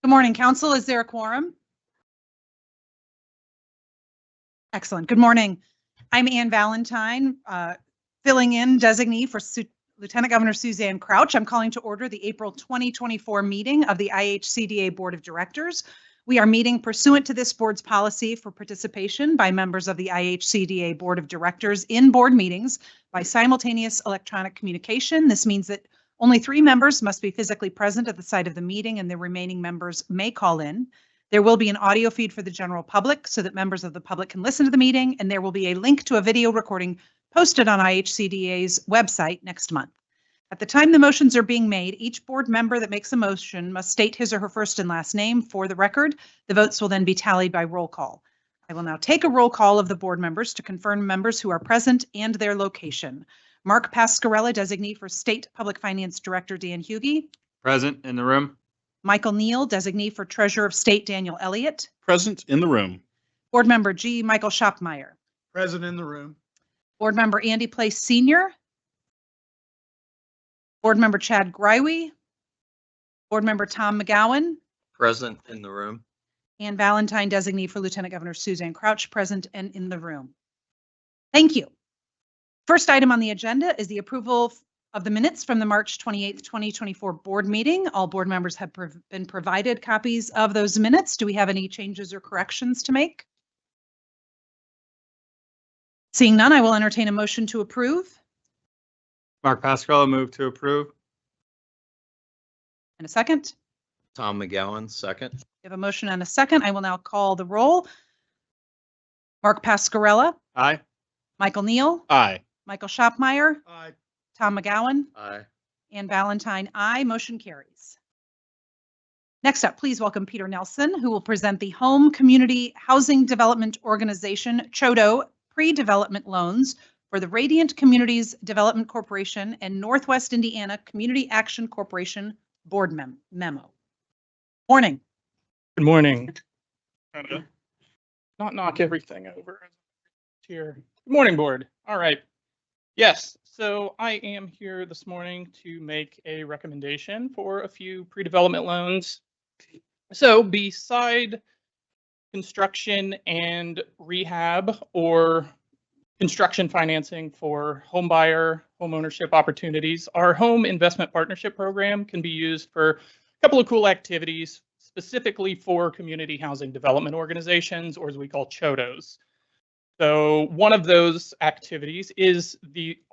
Good morning, Council. Is there a quorum? Excellent. Good morning. I'm Ann Valentine, filling in designee for Lieutenant Governor Suzanne Crouch. I'm calling to order the April 2024 meeting of the IHCDA Board of Directors. We are meeting pursuant to this board's policy for participation by members of the IHCDA Board of Directors in board meetings by simultaneous electronic communication. This means that only 3 members must be physically present at the site of the meeting, and the remaining members may call in. There will be an audio feed for the general public so that members of the public can listen to the meeting, and there will be a link to a video recording posted on IHCDA's website next month. At the time the motions are being made, each board member that makes a motion must state his or her first and last name for the record. The votes will then be tallied by roll call. I will now take a roll call of the board members to confirm members who are present and their location. Mark Pascarella, designee for State Public Finance Director Dan Hughey. Present in the room. Michael Neal, designee for Treasurer of State Daniel Elliott. Present in the room. Board Member G. Michael Schopmeyer. Present in the room. Board Member Andy Place Sr. Board Member Chad Greiwe. Board Member Tom McGowan. Present in the room. And Valentine, designee for Lieutenant Governor Suzanne Crouch, present and in the room. Thank you. First item on the agenda is the approval of the minutes from the March 28th, 2024 board meeting. All board members have been provided copies of those minutes. Do we have any changes or corrections to make? Seeing none, I will entertain a motion to approve. Mark Pascarella, move to approve. And a second. Tom McGowan, second. We have a motion and a second. I will now call the roll. Mark Pascarella. Aye. Michael Neal. Aye. Michael Schopmeyer. Aye. Tom McGowan. Aye. And Valentine, aye. Motion carries. Next up, please welcome Peter Nelson, who will present the Home Community Housing Development Organization, CHODO, pre-development loans for the Radiant Communities Development Corporation and Northwest Indiana Community Action Corporation board memo. Morning. Good morning. Trying to not knock everything over here. Good morning, board. All right. Yes, so I am here this morning to make a recommendation for a few pre-development loans. So beside construction and rehab or construction financing for home buyer, home ownership opportunities, our home investment partnership program can be used for a couple of cool activities, specifically for community housing development organizations, or as we call CHODOs. So one of those activities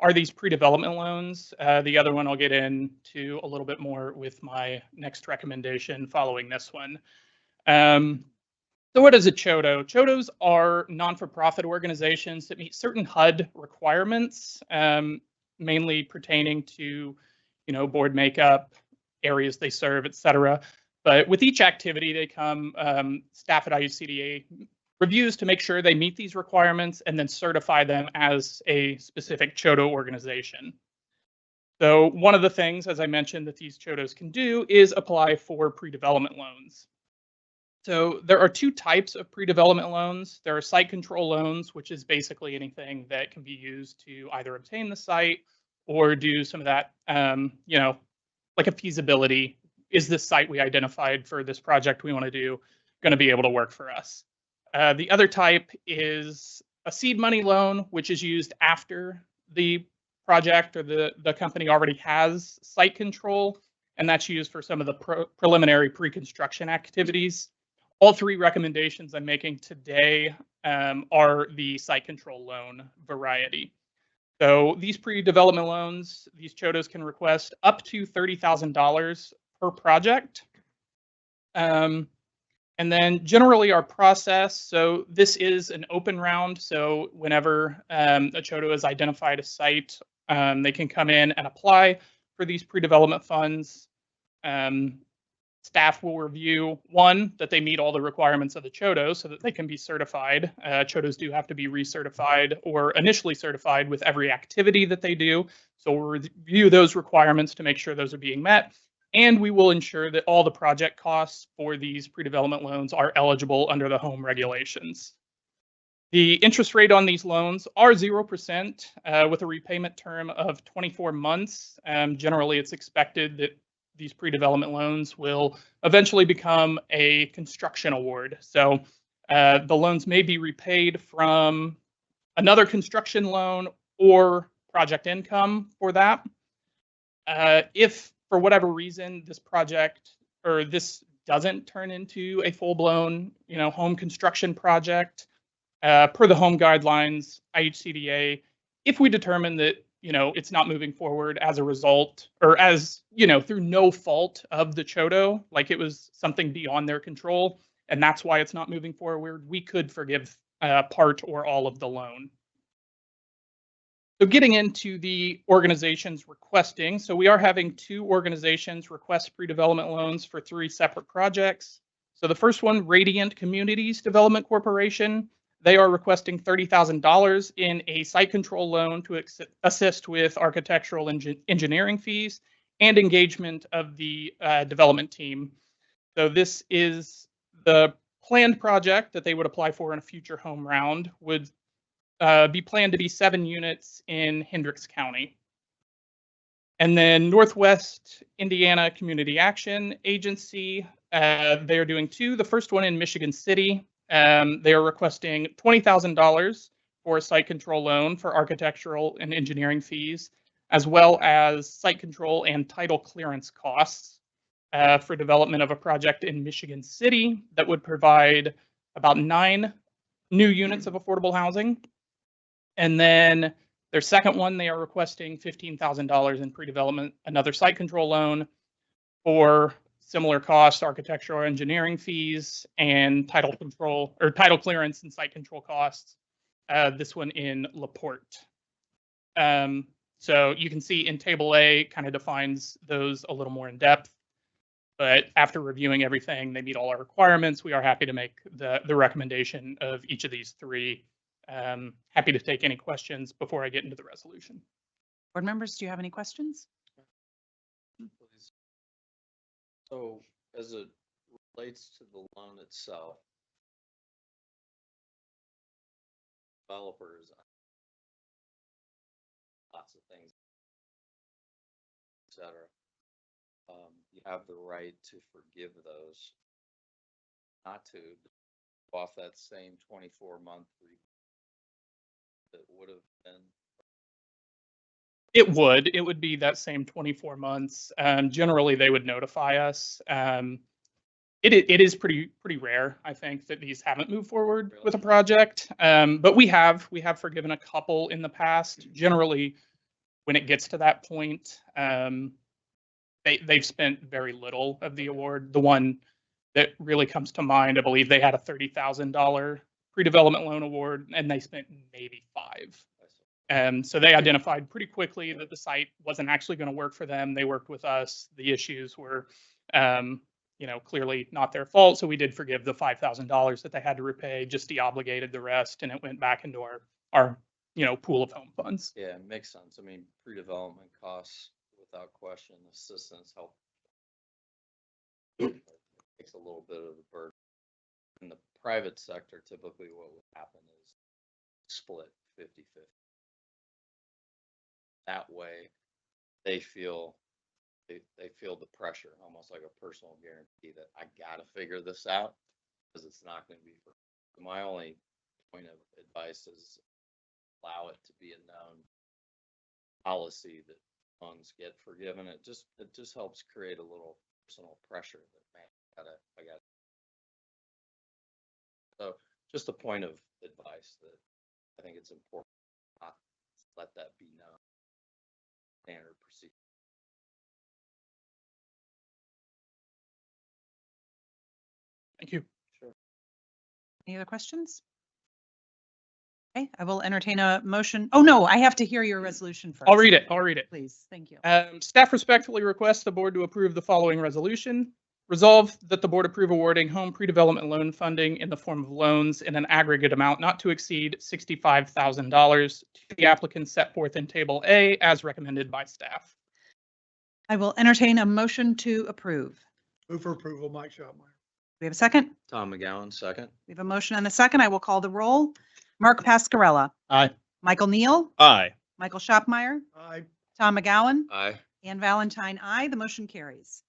are these pre-development loans. The other one I'll get into a little bit more with my next recommendation following this one. So what is a CHODO? CHODOs are non-for-profit organizations that meet certain HUD requirements, mainly pertaining to, board makeup, areas they serve, et cetera. But with each activity, they come, staff at IHCDA reviews to make sure they meet these requirements and then certify them as a specific CHODO organization. So one of the things, as I mentioned, that these CHODOs can do is apply for pre-development loans. So there are 2 types of pre-development loans. There are site control loans, which is basically anything that can be used to either obtain the site or do some of that, like a feasibility. Is this site we identified for this project we want to do going to be able to work for us? The other type is a seed money loan, which is used after the project or the company already has site control, and that's used for some of the preliminary pre-construction activities. All 3 recommendations I'm making today are the site control loan variety. So these pre-development loans, these CHODOs can request up to $30,000 per project. And then generally our process, so this is an open round. So whenever a CHODO has identified a site, they can come in and apply for these pre-development funds. Staff will review, one, that they meet all the requirements of the CHODO so that they can be certified. CHODOs do have to be recertified or initially certified with every activity that they do. So we'll review those requirements to make sure those are being met. And we will ensure that all the project costs for these pre-development loans are eligible under the home regulations. The interest rate on these loans are 0% with a repayment term of 24 months. Generally, it's expected that these pre-development loans will eventually become a construction award. So the loans may be repaid from another construction loan or project income for that. If for whatever reason this project or this doesn't turn into a full-blown, home construction project, per the home guidelines, IHCDA, if we determine that, it's not moving forward as a result or as, through no fault of the CHODO, like it was something beyond their control, and that's why it's not moving forward, we could forgive part or all of the loan. So getting into the organizations requesting, so we are having 2 organizations request pre-development loans for 3 separate projects. So the first one, Radiant Communities Development Corporation, they are requesting $30,000 in a site control loan to assist with architectural engineering fees and engagement of the development team. So this is the planned project that they would apply for in a future home round, would be planned to be 7 units in Hendricks County. And then Northwest Indiana Community Action Agency, they are doing 2. The first one in Michigan City, they are requesting $20,000 for a site control loan for architectural and engineering fees, as well as site control and title clearance costs for development of a project in Michigan City that would provide about 9 new units of affordable housing. And then their second one, they are requesting $15,000 in pre-development, another site control loan for similar costs, architectural engineering fees, and title control or title clearance and site control costs. This one in LaPorte. So you can see in Table A kind of defines those a little more in depth. But after reviewing everything, they meet all our requirements. We are happy to make the recommendation of each of these 3. Happy to take any questions before I get into the resolution. Board members, do you have any questions? Please. So as it relates to the loan itself, developers, lots of things, et cetera. You have the right to forgive those, not to go off that same 24-month that would have been. It would be that same 24 months. Generally, they would notify us. It is pretty rare, I think, that these haven't moved forward with a project. But we have forgiven a couple in the past. Generally, when it gets to that point, they've spent very little of the award. The one that really comes to mind, I believe they had a $30,000 pre-development loan award, and they spent maybe $5,000. So they identified pretty quickly that the site wasn't actually going to work for them. They worked with us. The issues were, clearly not their fault. So we did forgive the $5,000 that they had to repay, just de-obligated the rest, and it went back into our pool of home funds. Yeah, it makes sense. I mean, pre-development costs, without question, assistance help. Takes a little bit of the burden. In the private sector, typically what would happen is split 50-50. That way, they feel the pressure, almost like a personal guarantee that I gotta figure this out because it's not going to be for. My only point of advice is allow it to be a known policy that funds get forgiven. It just helps create a little personal pressure that, man, I gotta. So just a point of advice that I think it's important not to let that be known. Standard procedure. Thank you. Sure. Any other questions? Okay, I will entertain a motion. Oh, no, I have to hear your resolution first. I'll read it. Please, thank you. Staff respectfully requests the board to approve the following resolution. Resolve that the board approve awarding home pre-development loan funding in the form of loans in an aggregate amount not to exceed $65,000 to the applicants set forth in Table A as recommended by staff. I will entertain a motion to approve. Move for approval, Mike Shopmeyer. We have a second? Tom McGowan, second. We have a motion and a second. I will call the roll. Mark Pascarella, Aye. Michael Neal, Aye. Michael Shopmeyer, Aye. Tom McGowan, Aye. Ann Valentine, aye. The motion carries.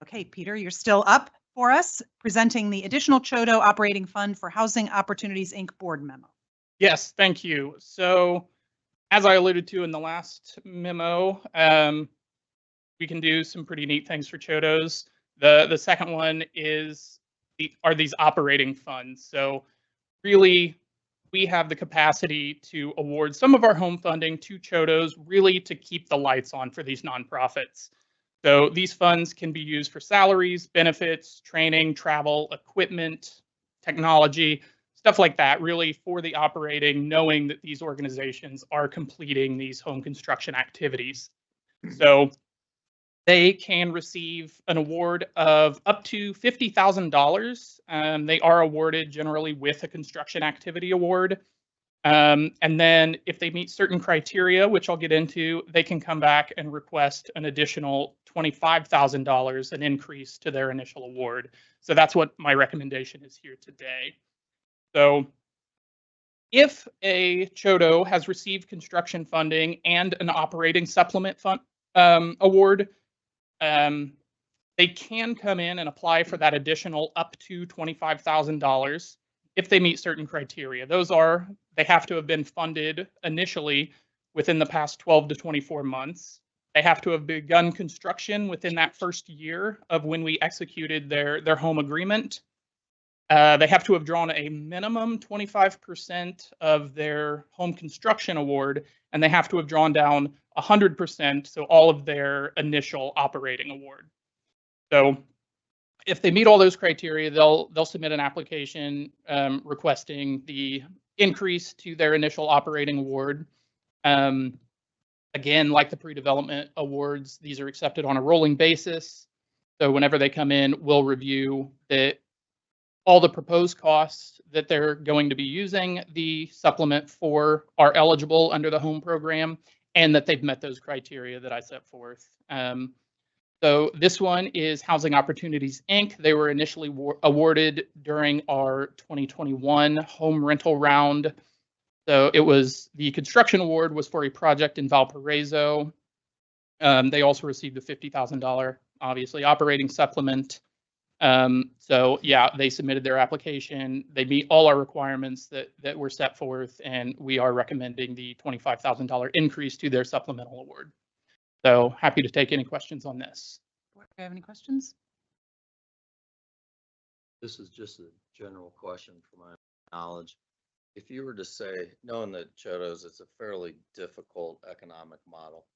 Okay, Peter, you're still up for us, presenting the additional Chodo Operating Fund for Housing Opportunities, Inc. board memo. Yes, thank you. So as I alluded to in the last memo, we can do some pretty neat things for Chodos. The second one is are these operating funds. So really, we have the capacity to award some of our home funding to Chodos really to keep the lights on for these nonprofits. So these funds can be used for salaries, benefits, training, travel, equipment, technology, stuff like that, really for the operating, knowing that these organizations are completing these home construction activities. So they can receive an award of up to $50,000. They are awarded generally with a construction activity award. And then if they meet certain criteria, which I'll get into, they can come back and request an additional $25,000, an increase to their initial award. So that's what my recommendation is here today. So if a Chodo has received construction funding and an operating supplement fund award, they can come in and apply for that additional up to $25,000 if they meet certain criteria. Those are, they have to have been funded initially within the past 12 to 24 months. They have to have begun construction within that first year of when we executed their home agreement. They have to have drawn a minimum 25% of their home construction award, and they have to have drawn down 100%, so all of their initial operating award. So if they meet all those criteria, they'll submit an application requesting the increase to their initial operating award. Again, like the pre-development awards, these are accepted on a rolling basis. So whenever they come in, we'll review all the proposed costs that they're going to be using the supplement for are eligible under the home program, and that they've met those criteria that I set forth. So this one is Housing Opportunities, Inc. They were initially awarded during our 2021 home rental round. So it was, the construction award was for a project in Valparaiso. They also received a $50,000, obviously, operating supplement. So yeah, they submitted their application. They meet all our requirements that were set forth, and we are recommending the $25,000 increase to their supplemental award. So happy to take any questions on this. Do you have any questions? This is just a general question for my knowledge. If you were to say, knowing that Chodos, it's a fairly difficult economic model,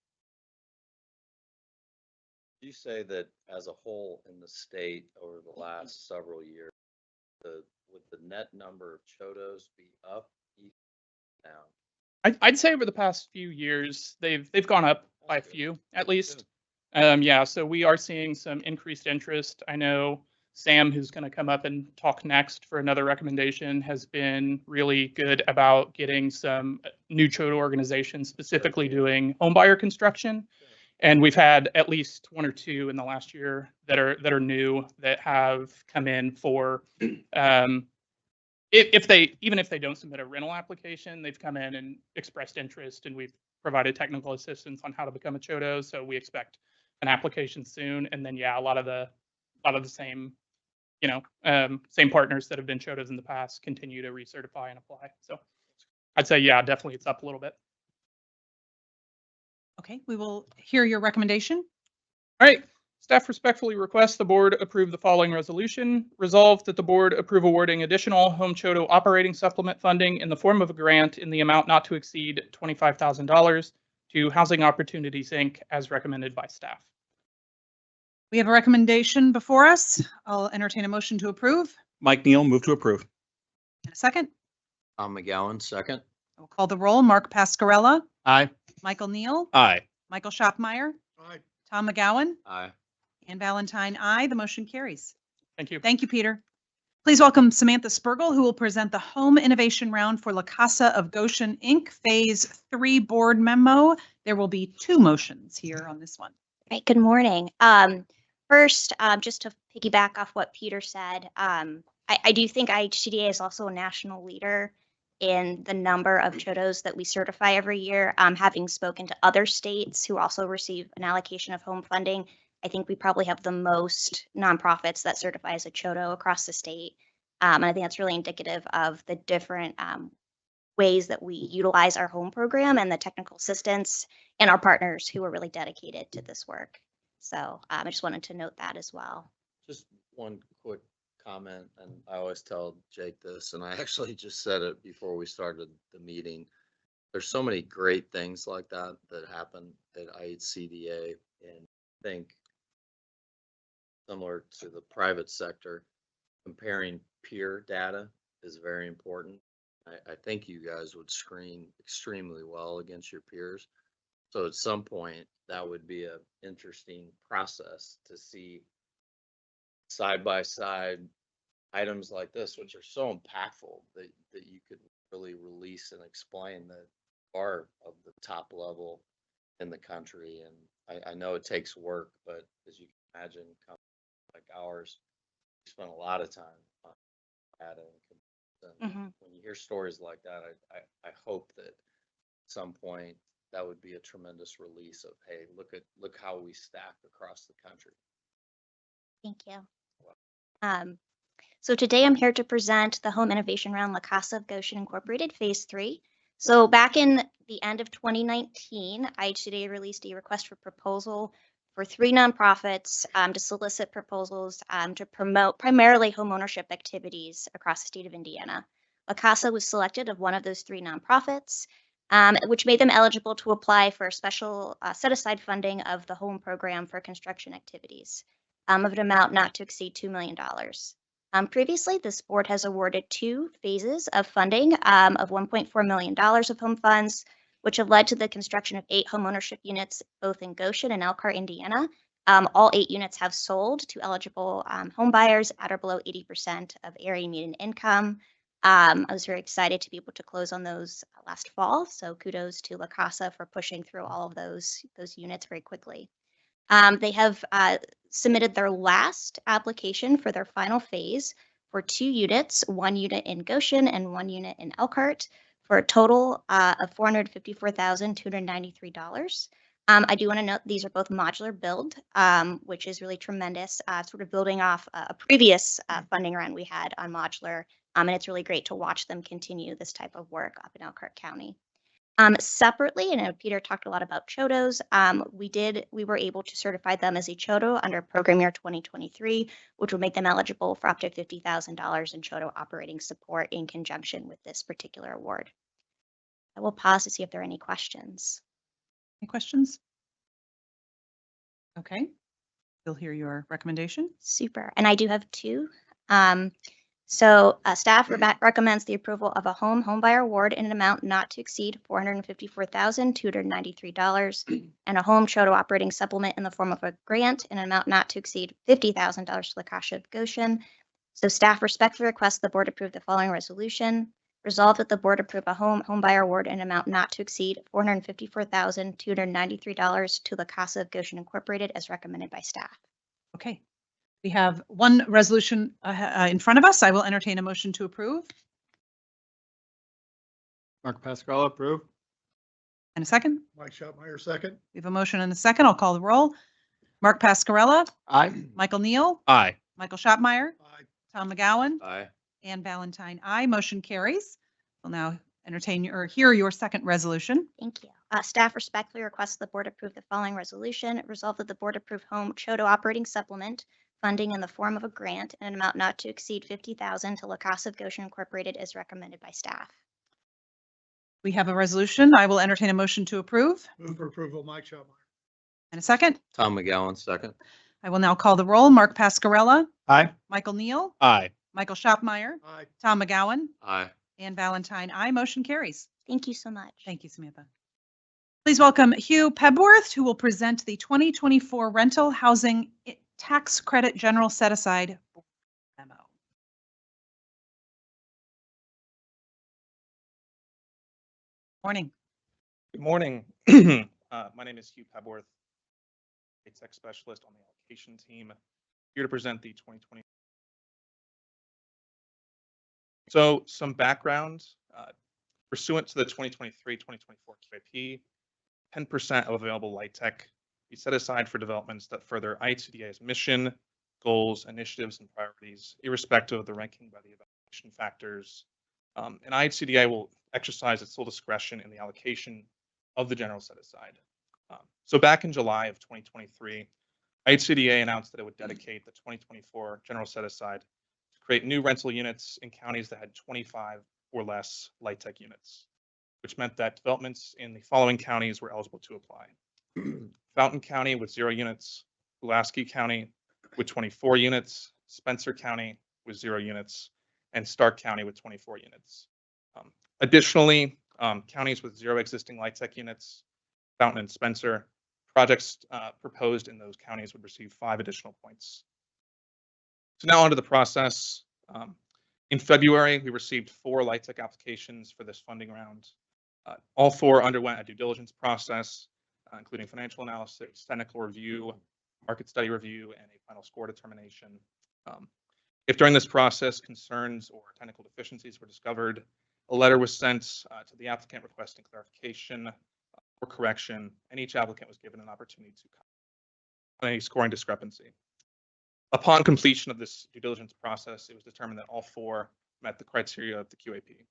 you say that as a whole in the state over the last several years, would the net number of Chodos be up, down? I'd say over the past few years, they've gone up by a few, at least. Yeah, so we are seeing some increased interest. I know Sam, who's going to come up and talk next for another recommendation, has been really good about getting some new Chodo organizations specifically doing homebuyer construction. And we've had at least one or two in the last year that are new, that have come in for even if they don't submit a rental application, they've come in and expressed interest, and we've provided technical assistance on how to become a Chodo. So we expect an application soon. And then yeah, a lot of the same, same partners that have been Chodos in the past continue to recertify and apply. So I'd say yeah, definitely it's up a little bit. Okay, we will hear your recommendation. All right. Staff respectfully requests the board approve the following resolution. Resolved that the board approve awarding additional home Chodo operating supplement funding in the form of a grant in the amount not to exceed $25,000 to Housing Opportunities, Inc. as recommended by staff. We have a recommendation before us. I'll entertain a motion to approve. Mike Neal, move to approve. In a second, Tom McGowan, second. we'll call the roll. Mark Pascarella, Aye. Michael Neal, Aye. Michael Schopmeyer, Aye. Tom McGowan, Aye. and Valentine, aye. The motion carries. Thank you. Thank you, Peter. Please welcome Samantha Spurgel, who will present the Home Innovation Round for La Casa of Goshen, Inc. Phase 3 board memo. There will be 2 motions here on this one. Right, good morning. First, just to piggyback off what Peter said, I do think IHCDA is also a national leader in the number of Chodos that we certify every year. Having spoken to other states who also receive an allocation of home funding, I think we probably have the most nonprofits that certify as a CHOTO across the state. And I think that's really indicative of the different ways that we utilize our home program and the technical assistance and our partners who are really dedicated to this work. So I just wanted to note that as well. Just one quick comment, and I always tell Jake this, and I actually just said it before we started the meeting. There's so many great things like that that happen at IHCDA, and I think similar to the private sector, comparing peer data is very important. I think you guys would screen extremely well against your peers. So at some point, that would be an interesting process to see side by side items like this, which are so impactful that you could really release and explain that are of the top level in the country. And I know it takes work, but as you can imagine, companies like ours, we spend a lot of time on data and when you hear stories like that, I hope that at some point that would be a tremendous release of, hey, look how we stack across the country. Thank you. So today I'm here to present the Home Innovation Round La Casa of Goshen Incorporated Phase 3. So back in the end of 2019, IHCDA released a request for proposal for 3 nonprofits to solicit proposals to promote primarily homeownership activities across the state of Indiana. La Casa was selected of one of those 3 nonprofits, which made them eligible to apply for special set-aside funding of the home program for construction activities of an amount not to exceed $2 million. Previously, this board has awarded 2 phases of funding of $1.4 million of home funds, which have led to the construction of 8 homeownership units, both in Goshen and Elkhart, Indiana. All 8 units have sold to eligible home buyers at or below 80% of area median income. I was very excited to be able to close on those last fall. So kudos to La Casa for pushing through all of those units very quickly. They have submitted their last application for their final phase for 2 units, 1 unit in Goshen and 1 unit in Elkhart, for a total of $454,293. I do want to note these are both modular build, which is really tremendous, sort of building off a previous funding round we had on modular. And it's really great to watch them continue this type of work up in Elkhart County. Separately, and Peter talked a lot about CHOTOs, we were able to certify them as a CHOTO under program year 2023, which will make them eligible for up to $50,000 in CHOTO operating support in conjunction with this particular award. I will pause to see if there are any questions. Any questions? Okay, we'll hear your recommendation. Super. And I do have 2. Staff recommends the approval of a home buyer award in an amount not to exceed $454,293 and a home CHOTO operating supplement in the form of a grant in an amount not to exceed $50,000 to La Casa of Goshen. So staff respectfully requests the board approve the following resolution. Resolved that the board approve a home buyer award in an amount not to exceed $454,293 to La Casa of Goshen Incorporated as recommended by staff. Okay, we have 1 resolution in front of us. I will entertain a motion to approve. Mark Pascarella, approve. And a second. Mike Schotmeyer, second. We have a motion and a second. I'll call the roll. Mark Pascarella, Aye. Michael Neal, Aye. Michael Schotmeyer, Aye. Tom McGowan, Aye. Ann Valentine, aye. Motion carries. We'll now entertain or hear your second resolution. Thank you. Staff respectfully requests the board approve the following resolution. Resolve that the board approve home CHOTO operating supplement funding in the form of a grant in an amount not to exceed $50,000 to La Casa of Goshen Incorporated as recommended by staff. We have a resolution. I will entertain a motion to approve. Move for approval, Mike Schotmeyer. And a second. Tom McGowan, second. I will now call the roll. Mark Pascarella, Aye. Michael Neal, Aye. Michael Schotmeyer, Aye. Tom McGowan, Aye. Ann Valentine, aye. Motion carries. Thank you so much. Thank you, Samantha. Please welcome Hugh Pebworth, who will present the 2024 Rental Housing Tax Credit General Set Aside memo. Morning. Good morning. My name is Hugh Pebworth, a tech specialist on the allocation team, here to present the 2020. So some background, pursuant to the 2023-2024 QIP, 10% of available light tech be set aside for developments that further IHCDA's mission, goals, initiatives, and priorities, irrespective of the ranking by the evaluation factors. And IHCDA will exercise its sole discretion in the allocation of the general set aside. So back in July of 2023, IHCDA announced that it would dedicate the 2024 general set aside to create new rental units in counties that had 25 or less light tech units, which meant that developments in the following counties were eligible to apply. Fountain County with 0 units, Pulaski County with 24 units, Spencer County with 0 units, and Stark County with 24 units. Additionally, counties with 0 existing light tech units, Fountain and Spencer, projects proposed in those counties would receive 5 additional points. So now onto the process. In February, we received 4 light tech applications for this funding round. All 4 underwent a due diligence process, including financial analysis, technical review, market study review, and a final score determination. If during this process concerns or technical deficiencies were discovered, a letter was sent to the applicant requesting clarification or correction, and each applicant was given an opportunity to comment on any scoring discrepancy. Upon completion of this due diligence process, it was determined that all 4 met the criteria of the QAP.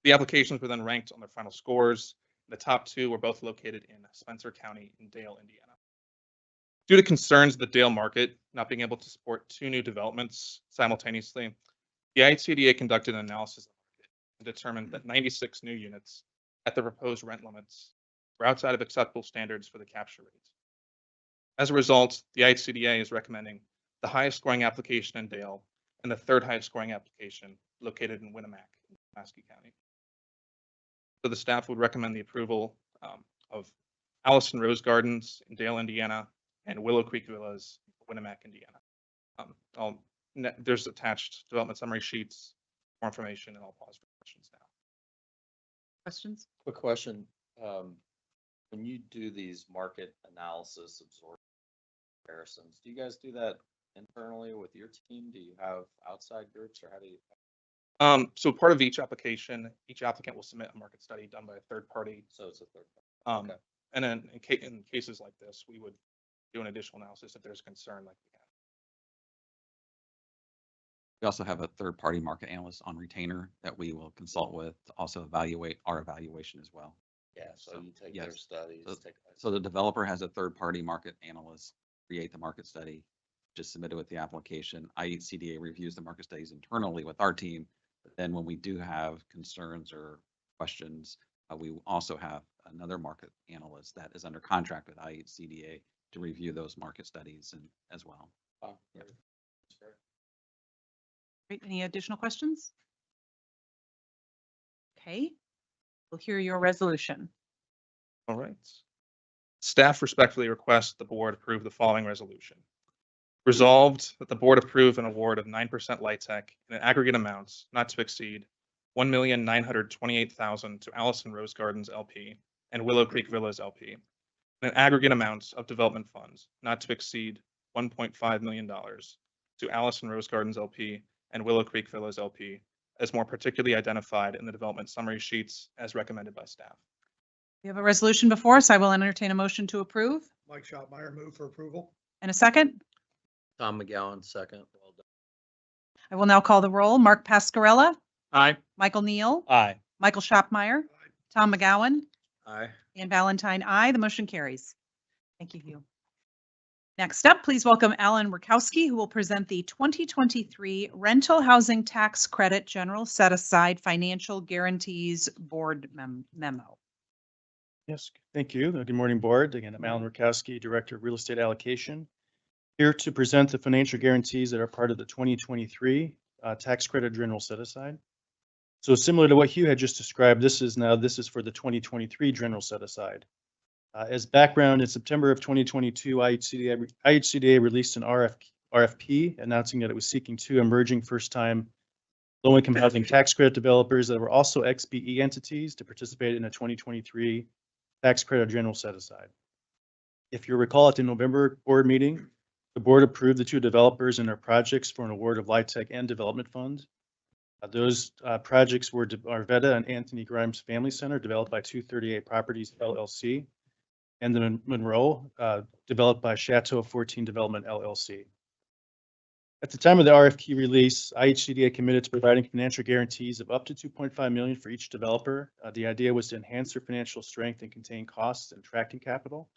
The applications were then ranked on their final scores. The top 2 were both located in Spencer County and Dale, Indiana. Due to concerns of the Dale market not being able to support 2 new developments simultaneously, the IHCDA conducted an analysis of the market and determined that 96 new units at the proposed rent limits were outside of acceptable standards for the capture rate. As a result, the IHCDA is recommending the highest scoring application in Dale and the 3rd highest scoring application located in Winnemac, in Pulaski County. So the staff would recommend the approval of Allison Rose Gardens in Dale, Indiana, and Willow Creek Villas, Winnemac, Indiana. There's attached development summary sheets, more information, and I'll pause for questions now. Questions? Quick question. When you do these market analysis absorption comparisons, do you guys do that internally with your team? Do you have outside groups, or how do you? So part of each application, each applicant will submit a market study done by a 3rd party. So it's a 3rd party. Okay. And then in cases like this, we would do an additional analysis if there's concern like we have. We also have a 3rd-party market analyst on retainer that we will consult with to also evaluate our evaluation as well. Yeah, so you take yes. their studies. So the developer has a 3rd-party market analyst create the market study, just submitted with the application. IHCDA reviews the market studies internally with our team. But then when we do have concerns or questions, we also have another market analyst that is under contract with IHCDA to review those market studies and as well. Oh, Yep. Great. Any additional questions? Okay. We'll hear your resolution. All right. Staff respectfully request the board approve the following resolution. Resolved that the board approve an award of 9% light tech in an aggregate amounts not to exceed $1,928,000 to Allison Rose Gardens LP and Willow Creek Villas LP, and an aggregate amounts of development funds not to exceed $1.5 million to Allison Rose Gardens LP and Willow Creek Villas LP, as more particularly identified in the development summary sheets as recommended by staff. We have a resolution before us. I will entertain a motion to approve. Mike Schopmeyer, move for approval. And a second. Tom McGowan, second. Well done. I will now call the roll. Mark Pascarella, Aye. Michael Neal, Aye. Michael Schopmeyer, Tom McGowan, Aye. and Valentine, aye. The motion carries. Thank you, Hugh. Next up, please welcome Alan Rakowski, who will present the 2023 Rental Housing Tax Credit General Set Aside Financial Guarantees Board Memo. Yes, thank you. Good morning, board. Again, I'm Alan Rakowski, Director of Real Estate Allocation, here to present the financial guarantees that are part of the 2023 Tax Credit General Set Aside. So similar to what Hugh had just described, this is for the 2023 General Set Aside. As background, in September of 2022, IHCDA released an RFP announcing that it was seeking 2 emerging first-time low-income housing tax credit developers that were also XBE entities to participate in a 2023 Tax Credit General Set Aside. If you recall, at the November board meeting, the board approved the 2 developers and their projects for an award of LIHTC and development funds. Those projects were Arvetta and Anthony Grimes Family Center, developed by 238 Properties LLC. and the Monroe, developed by Chateau 14 Development LLC. At the time of the RFQ release, IHCDA committed to providing financial guarantees of up to $2.5 million for each developer. The idea was to enhance their financial strength and contain costs and attracting capital.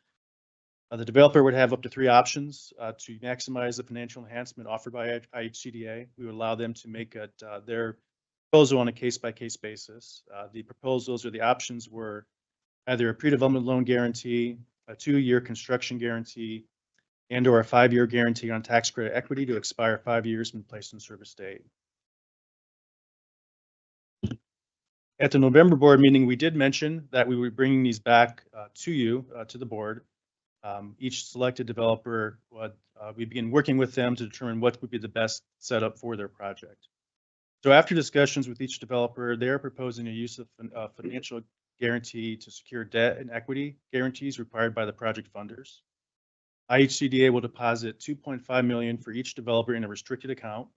The developer would have up to 3 options to maximize the financial enhancement offered by IHCDA. We would allow them to make their proposal on a case-by-case basis. The proposals or the options were either a pre-development loan guarantee, a 2-year construction guarantee, and or a 5-year guarantee on tax credit equity to expire 5 years from placed in service date. At the November board meeting, we did mention that we were bringing these back to you, to the board. Each selected developer would, we begin working with them to determine what would be the best setup for their project. So after discussions with each developer, they are proposing a use of financial guarantee to secure debt and equity guarantees required by the project funders. IHCDA will deposit $2.5 million for each developer in a restricted account.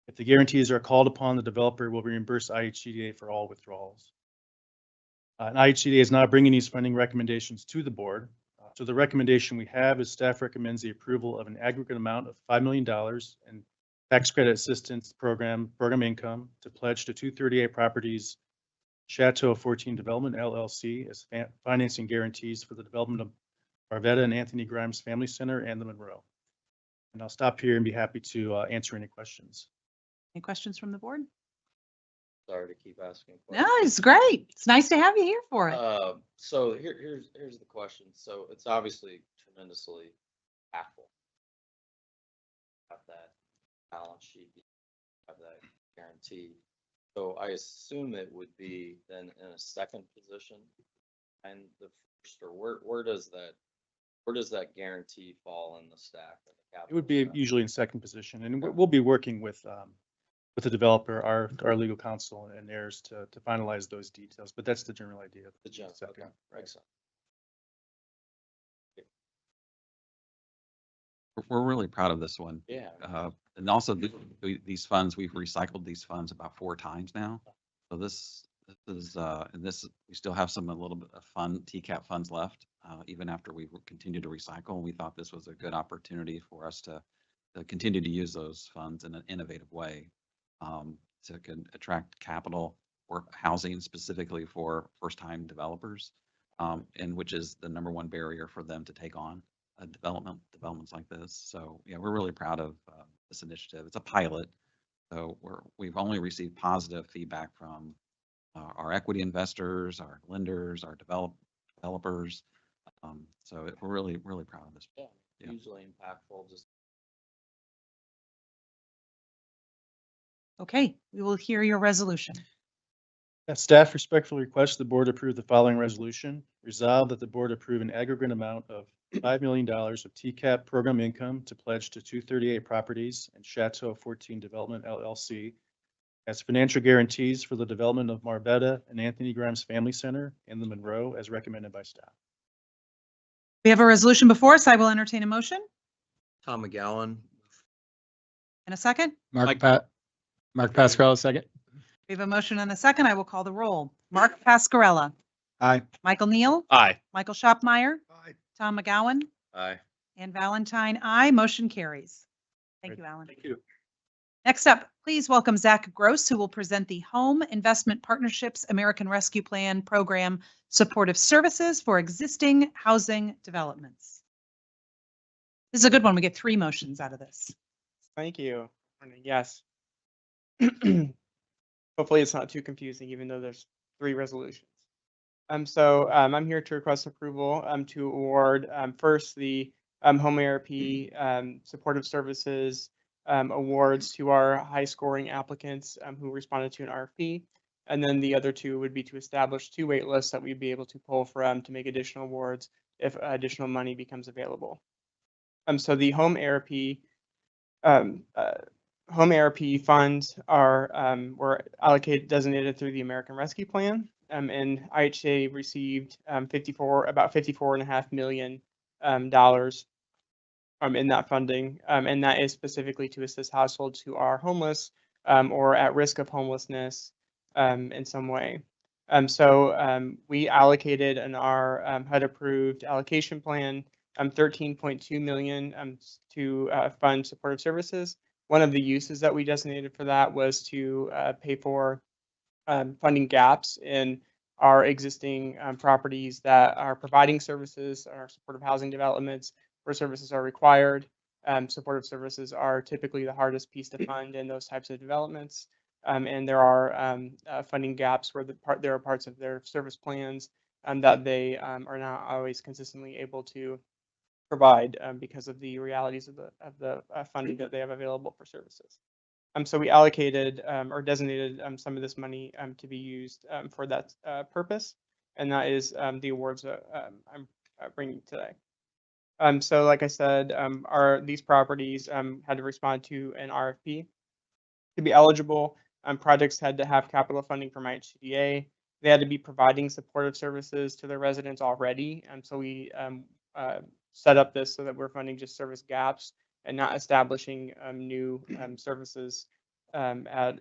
If the guarantees are called upon, the developer will reimburse IHCDA for all withdrawals. And IHCDA is now bringing these funding recommendations to the board. So the recommendation we have is staff recommends the approval of an aggregate amount of $5 million in tax credit assistance program income to pledge to 238 Properties Chateau 14 Development LLC as financing guarantees for the development of Marvetta and Anthony Grimes Family Center and the Monroe. And I'll stop here and be happy to answer any questions. Any questions from the board? Sorry to keep asking No, questions. it's great. It's nice to have you here for it. So here's the question. So it's obviously tremendously impactful. Have that balance sheet, have that guarantee. So I assume it would be then in a second position, and the first, or where does that guarantee fall in the stack? Or the It would be capital stack? usually in second position, and we'll be working with the developer, our legal counsel and theirs to finalize those details, but that's the general idea. The general, okay, makes sense. We're really proud of this one. Yeah. And also these funds, we've recycled these funds about 4 times now. So this is, and we still have a little bit of TCAP funds left, even after we continue to recycle. We thought this was a good opportunity for us to continue to use those funds in an innovative way, to attract capital or housing specifically for first-time developers, and which is the #1 barrier for them to take on developments like this. So yeah, we're really proud of this initiative. It's a pilot, so we've only received positive feedback from our equity investors, our lenders, our developers. So we're really proud of this. Yeah, Yeah. hugely impactful. Just Okay, we will hear your resolution. Staff respectfully requests the board approve the following resolution. Resolve that the board approve an aggregate amount of $5 million of TCAP program income to pledge to 238 Properties and Chateau 14 Development LLC as financial guarantees for the development of Marvetta and Anthony Grimes Family Center in the Monroe as recommended by staff. We have a resolution before us. I will entertain a motion. Tom McGowan. In a second. Mark Pascarella, second. We have a motion and a second. I will call the roll. Mark Pascarella, Aye. Michael Neal, Aye. Michael Shopmeyer, Aye. Tom McGowan, aye. and Valentine. Aye. Motion carries. Thank you, Alan. Thank you. Next up, please welcome Zach Gross, who will present the Home Investment Partnerships American Rescue Plan Program Supportive Services for Existing Housing Developments. This is a good one. We get 3 motions out of this. Thank you. Yes. Hopefully it's not too confusing, even though there's 3 resolutions. So I'm here to request approval to award first the Home ARP Supportive Services awards to our high scoring applicants who responded to an RFP. And then the other 2 would be to establish 2 wait lists that we'd be able to pull from to make additional awards if additional money becomes available. So the Home ARP funds were designated through the American Rescue Plan, and IHCA received about $54.5 million in that funding, and that is specifically to assist households who are homeless or at risk of homelessness in some way. We allocated in our HUD approved allocation plan 13.2 million to fund supportive services. One of the uses that we designated for that was to pay for funding gaps in our existing properties that are providing services, our supportive housing developments where services are required. Supportive services are typically the hardest piece to fund in those types of developments. And there are funding gaps where there are parts of their service plans that they are not always consistently able to provide because of the realities of the funding that they have available for services. So we allocated or designated some of this money to be used for that purpose, and that is the awards that I'm bringing today. So like I said, these properties had to respond to an RFP. To be eligible, projects had to have capital funding from IHCDA. They had to be providing supportive services to their residents already, and so we set up this so that we're funding just service gaps and not establishing new services at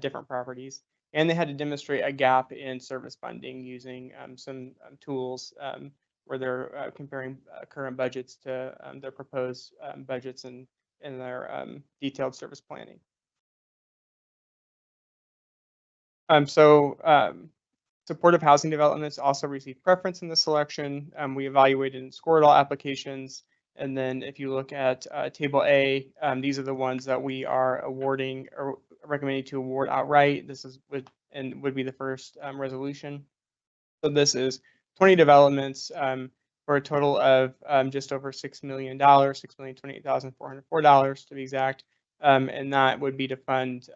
different properties. And they had to demonstrate a gap in service funding using some tools where they're comparing current budgets to their proposed budgets and their detailed service planning. Supportive housing developments also received preference in the selection. We evaluated and scored all applications. And then if you look at Table A, these are the ones that we are awarding or recommending to award outright. This is would be the first resolution. So this is 20 developments for a total of just over $6 million, $6,028,404 to be exact. And that would be to fund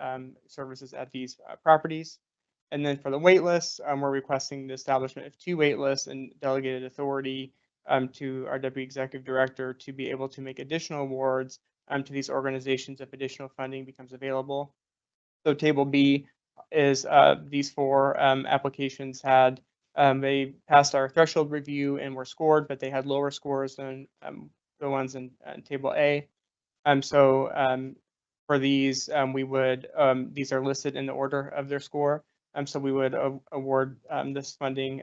services at these properties. And then for the wait lists, we're requesting the establishment of 2 wait lists and delegated authority to our Deputy Executive Director to be able to make additional awards to these organizations if additional funding becomes available. So Table B is these 4 applications had, they passed our threshold review and were scored, but they had lower scores than the ones in Table A. For these, we would, these are listed in the order of their score. So we would award this funding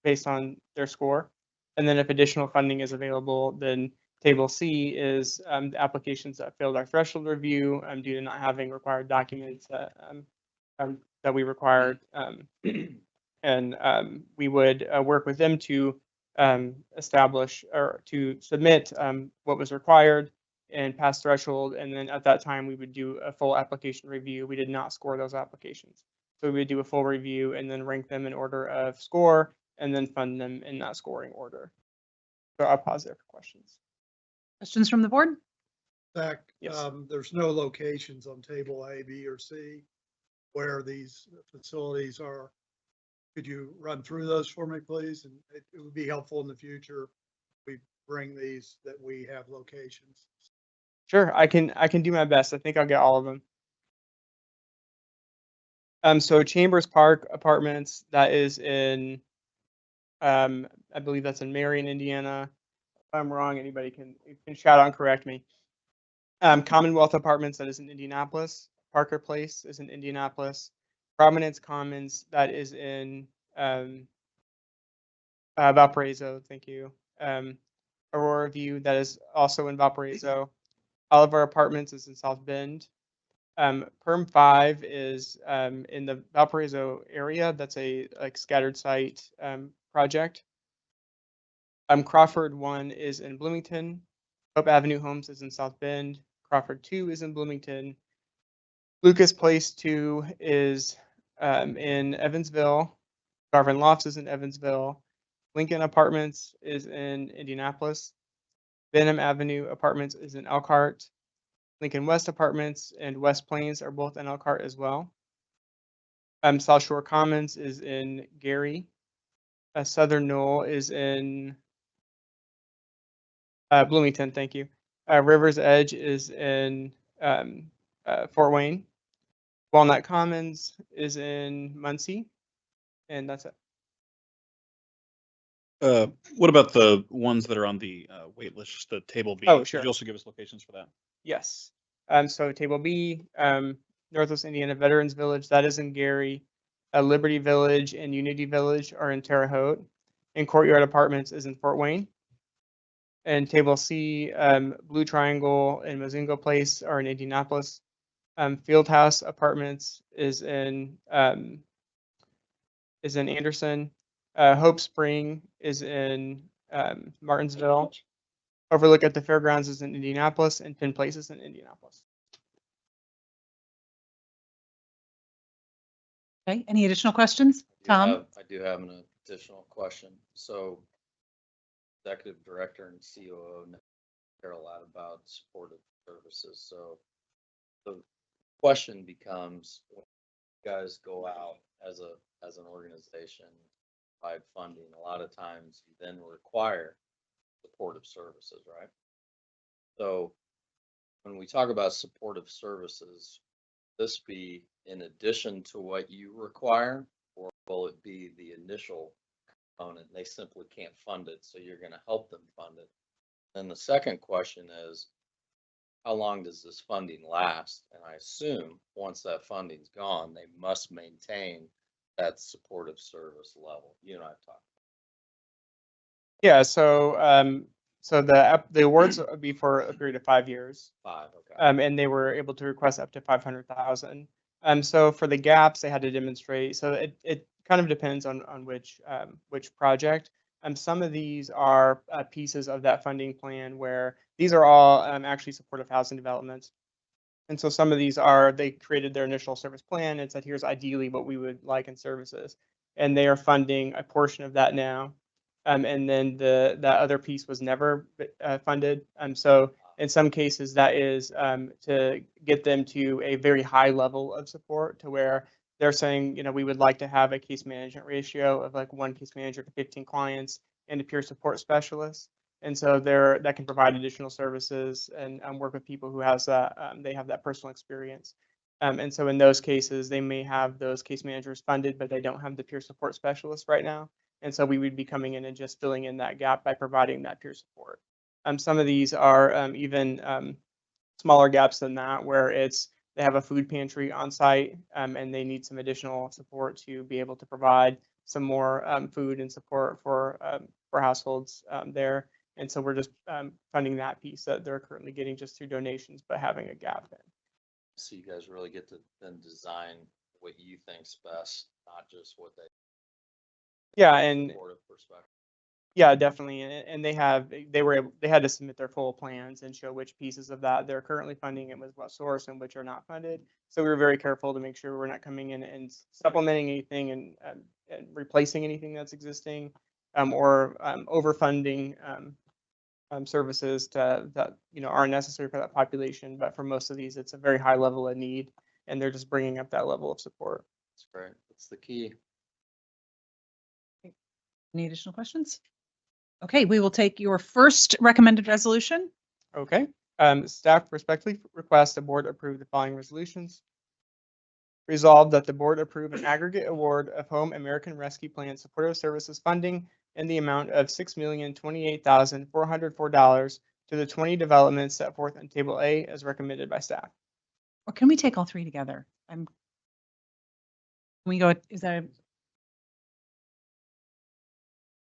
based on their score. And then if additional funding is available, then Table C is the applications that failed our threshold review due to not having required documents that we required. And we would work with them to establish or to submit what was required and pass threshold. And then at that time, we would do a full application review. We did not score those applications. So we would do a full review and then rank them in order of score and then fund them in that scoring order. So I'll pause there for questions. Questions from the board? Zach, Yes. there's no locations on Table A, B, or C where these facilities are. Could you run through those for me, please? And it would be helpful in the future. We bring these that we have locations. Sure, I can do my best. I think I'll get all of them. So Chambers Park Apartments, that is in, I believe that's in Marion, Indiana. If I'm wrong, anybody can shout out and correct me. Commonwealth Apartments, that is in Indianapolis. Parker Place is in Indianapolis. Prominence Commons, that is in Valparaiso, thank you. Aurora View, that is also in Valparaiso. Oliver Apartments is in South Bend. Perm 5 is in the Valparaiso area. That's a scattered site project. Crawford 1 is in Bloomington. Hope Avenue Homes is in South Bend. Crawford 2 is in Bloomington. Lucas Place 2 is in Evansville. Garvin Lofts is in Evansville. Lincoln Apartments is in Indianapolis. Benham Avenue Apartments is in Elkhart. Lincoln West Apartments and West Plains are both in Elkhart as well. South Shore Commons is in Gary. Southern Knoll is in Bloomington, thank you. River's Edge is in Fort Wayne. Walnut Commons is in Muncie, and that's it. What about the ones that are on the wait list, the Table B? Oh, sure. Could you also give us locations for that? Yes. So Table B, Northwest Indiana Veterans Village, that is in Gary. Liberty Village and Unity Village are in Terre Haute, and Courtyard Apartments is in Fort Wayne. And Table C, Blue Triangle and Mozingo Place are in Indianapolis. Fieldhouse Apartments is in Anderson. Hope Spring is in Martinsville. Overlook at the Fairgrounds is in Indianapolis, and Penn Place is in Indianapolis. Okay, any additional questions? Tom? I do have an additional question. So executive director and COO care a lot about supportive services. So the question becomes, when you guys go out as an organization, provide funding, a lot of times you then require supportive services, right? So when we talk about supportive services, this be in addition to what you require, or will it be the initial component? They simply can't fund it, so you're going to help them fund it. Then the second question is, how long does this funding last? And I assume once that funding's gone, they must maintain that supportive service level. You and I have talked. Yeah, so the awards would be for a period of 5 years. 5, okay. And they were able to request up to 500,000. So for the gaps, they had to demonstrate. So it kind of depends on which project. Some of these are pieces of that funding plan where these are all actually supportive housing developments. And so some of these are, they created their initial service plan and said, here's ideally what we would like in services. And they are funding a portion of that now. And then that other piece was never funded. So in some cases, that is to get them to a very high level of support, to where they're saying, we would like to have a case management ratio of like 1 case manager to 15 clients and a peer support specialist. And so that can provide additional services and work with people who has that, they have that personal experience. And so in those cases, they may have those case managers funded, but they don't have the peer support specialist right now. And so we would be coming in and just filling in that gap by providing that peer support. Some of these are even smaller gaps than that, where they have a food pantry on site and they need some additional support to be able to provide some more food and support for households there. And so we're just funding that piece that they're currently getting just through donations, but having a gap in. So you guys really get to then design what you think's best, not just what they. Yeah, and Perspective. yeah, definitely. And they had to submit their full plans and show which pieces of that they're currently funding and with what source and which are not funded. So we were very careful to make sure we're not coming in and supplementing anything and replacing anything that's existing or overfunding services that aren't necessary for that population. But for most of these, it's a very high level of need, and they're just bringing up that level of support. That's great. That's the key. Any additional questions? Okay, we will take your first recommended resolution. Okay. Staff respectfully request the board approve the following resolutions. Resolved that the board approve an aggregate award of Home American Rescue Plan supportive services funding in the amount of $6,028,404 to the 20 developments set forth in Table A as recommended by staff. Or can we take all 3 together? Can we go, is that?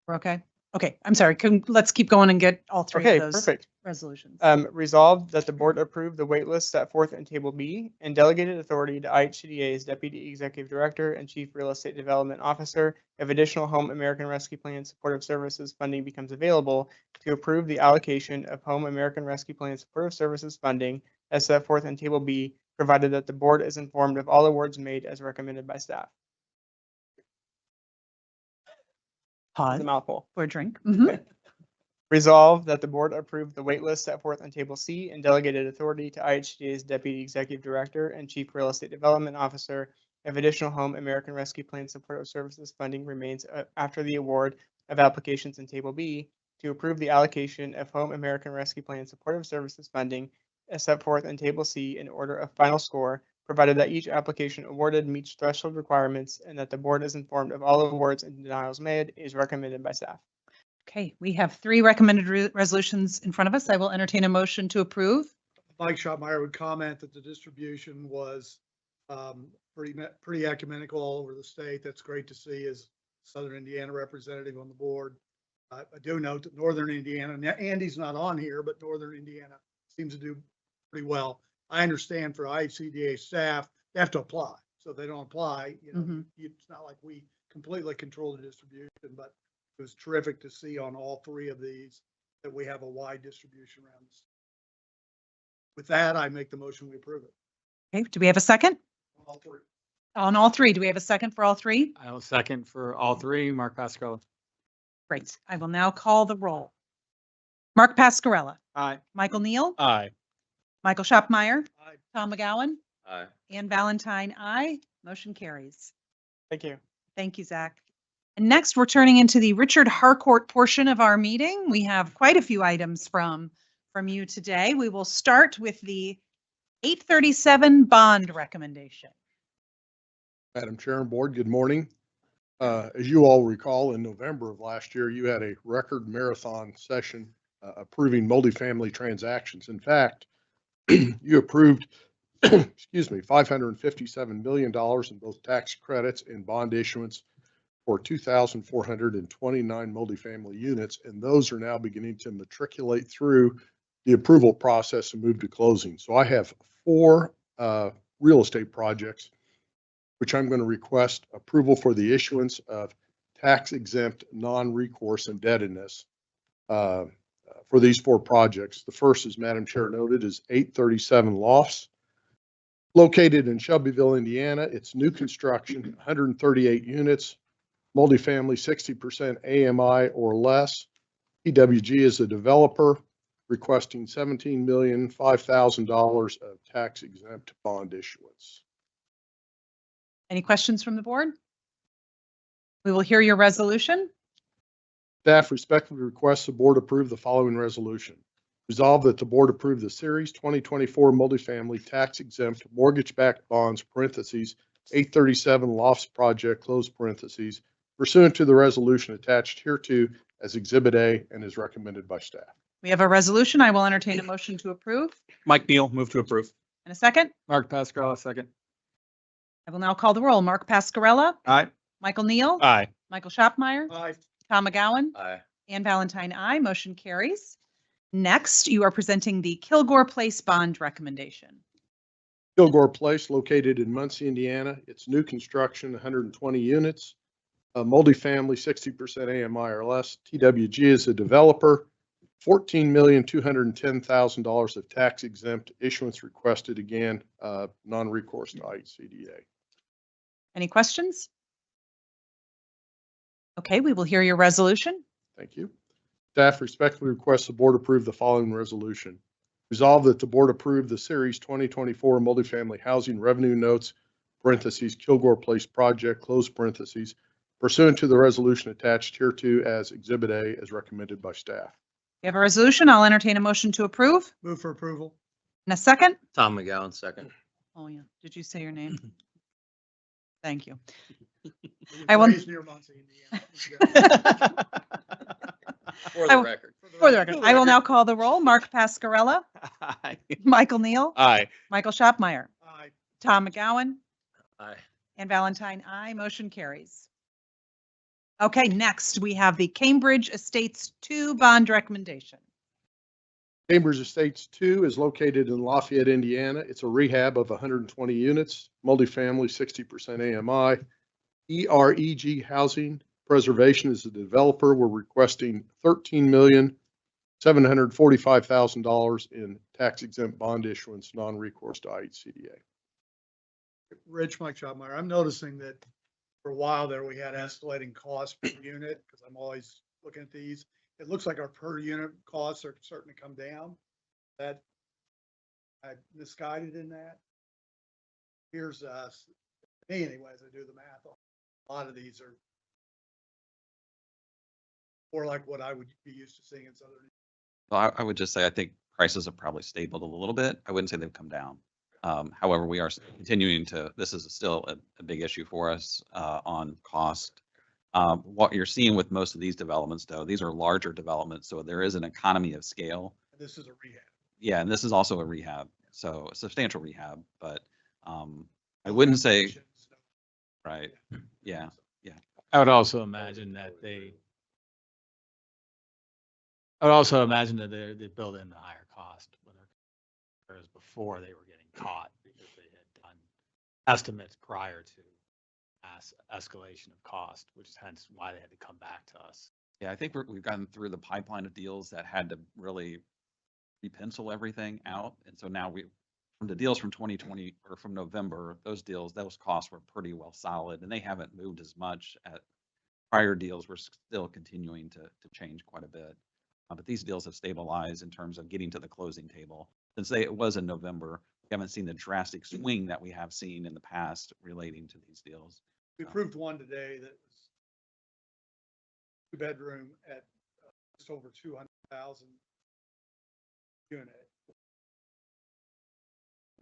We're okay? Okay, I'm sorry. Let's keep going and get all 3 Okay, of those perfect. resolutions. Resolved that the board approve the waitlist set forth in Table B and delegated authority to IHCDA's Deputy Executive Director and Chief Real Estate Development Officer if additional Home American Rescue Plan supportive services funding becomes available to approve the allocation of Home American Rescue Plan supportive services funding as set forth in Table B, provided that the board is informed of all awards made as recommended by staff. Pause It's a mouthful. for a drink. Resolve that the board approve the waitlist set forth on Table C and delegated authority to IHCDA's Deputy Executive Director and Chief Real Estate Development Officer if additional Home American Rescue Plan supportive services funding remains after the award of applications in Table B, to approve the allocation of Home American Rescue Plan supportive services funding as set forth in Table C in order of final score, provided that each application awarded meets threshold requirements and that the board is informed of all awards and denials made is recommended by staff. Okay, we have 3 recommended resolutions in front of us. I will entertain a motion to approve. Mike Schottmeyer would comment that the distribution was Pretty ecumenical all over the state. That's great to see as Southern Indiana representative on the board. I do note that Northern Indiana, now Andy's not on here, but Northern Indiana seems to do pretty well. I understand for IHCDA staff, they have to apply. So if they don't apply, it's not like we completely control the distribution, but it was terrific to see on all three of these that we have a wide distribution around the state. With that, I make the motion, we approve it. Okay, do we have a second? All three. On all three, do we have a second for all three? I will second for all three. Mark Pascarella. Great. I will now call the roll. Mark Pascarella, Aye. Michael Neal, Aye. Michael Shopmeyer, Aye. Tom McGowan, Aye. Ann Valentine, aye. Motion carries. Thank you. Thank you, Zach. And next, we're turning into the Richard Harcourt portion of our meeting. We have quite a few items from you today. We will start with the 837 bond recommendation. Madam Chair and Board, good morning. As you all recall, in November of last year, you had a record marathon session approving multifamily transactions. In fact, you approved, excuse me, $557 million in both tax credits and bond issuance for 2,429 multifamily units, and those are now beginning to matriculate through the approval process and move to closing. So I have 4 real estate projects which I'm going to request approval for the issuance of tax-exempt non-recourse indebtedness for these 4 projects. The first, as Madam Chair noted, is 837 Lofts, located in Shelbyville, Indiana. It's new construction, 138 units, multifamily, 60% AMI or less. PWG is a developer requesting $17,005,000 of tax-exempt bond issuance. Any questions from the board? We will hear your resolution. Staff respectfully requests the board approve the following resolution. Resolve that the board approve the Series 2024 multifamily tax-exempt mortgage-backed bonds, parentheses, 837 Lofts Project, close parentheses, pursuant to the resolution attached hereto as Exhibit A and is recommended by staff. We have a resolution. I will entertain a motion to approve. Mike Neal, move to approve. In a second, Mark Pascarella, second. I will now call the roll. Mark Pascarella, Aye. Michael Neal, Aye. Michael Shopmeyer, Aye. Tom McGowan, Aye. Ann Valentine, aye. Motion carries. Next, you are presenting the Kilgore Place bond recommendation. Kilgore Place, located in Muncie, Indiana. It's new construction, 120 units, multifamily, 60% AMI or less. TWG is a developer. $14,210,000 of tax exempt issuance requested, again, non-recourse to IHCDA. Any questions? Okay, we will hear your resolution. Thank you. Staff respectfully requests the board approve the following resolution. Resolve that the board approve the Series 2024 multifamily housing revenue notes, parentheses, Kilgore Place project, close parentheses, pursuant to the resolution attached hereto as Exhibit A as recommended by staff. We have a resolution. I'll entertain a motion to approve. Move for approval. In a second. Tom McGowan, second. Oh, yeah. Did you say your name? Thank you. It was I will- raised near Muncie, Indiana. For I the will- record. For the record, I will now call the roll. Mark Pascarella, Aye. Michael Neal, Aye. Michael Shopmeyer, Aye. Tom McGowan, Aye. and Valentine, aye. Motion carries. Okay, next we have the Cambridge Estates 2 bond recommendation. Cambridge Estates 2 is located in Lafayette, Indiana. It's a rehab of 120 units, multifamily, 60% AMI. EREG Housing Preservation is the developer. We're requesting $13,745,000 in tax exempt bond issuance, non-recourse to IHCDA. Rich, Mike Shopmeyer, I'm noticing that for a while there, we had escalating costs per unit, because I'm always looking at these. It looks like our per unit costs are starting to come down. That I misguided in that. Here's us, me anyways, I do the math. A lot of these are more like what I would be used to seeing in Southern. Well, I would just say, I think prices have probably stabilized a little bit. I wouldn't say they've come down. However, we are continuing to, this is still a big issue for us on cost. What you're seeing with most of these developments, though, these are larger developments, so there is an economy of scale. This is a rehab. Yeah, and this is also a rehab, so a substantial rehab, but I I wouldn't say, right, yeah. I would also imagine that they build in the higher cost, whereas before they were getting caught because they had done estimates prior to escalation of cost, which is hence why they had to come back to us. Yeah, I think we've gotten through the pipeline of deals that had to really repencil everything out. And so now from the deals from 2020 or from November, those costs were pretty well solid and they haven't moved as much at prior deals. We're still continuing to change quite a bit. But these deals have stabilized in terms of getting to the closing table. Since it was in November, we haven't seen the drastic swing that we have seen in the past relating to these deals. We approved one today that was 2-bedroom at just over 200,000 unit.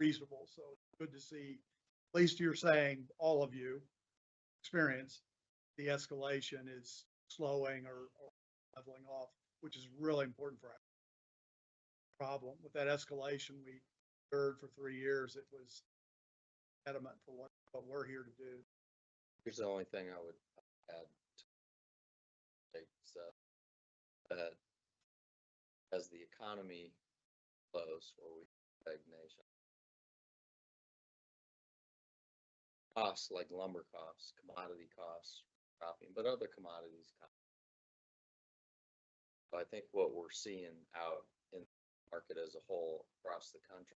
Reasonable, so good to see, at least you're saying, all of you experience the escalation is slowing or leveling off, which is really important for our problem. With that escalation, we heard for 3 years, it was impediment for what we're here to do. Here's the only thing I would add. That as the economy slows or we stagnation, costs like lumber costs, commodity costs, dropping, but other commodities. So I think what we're seeing out in the market as a whole across the country,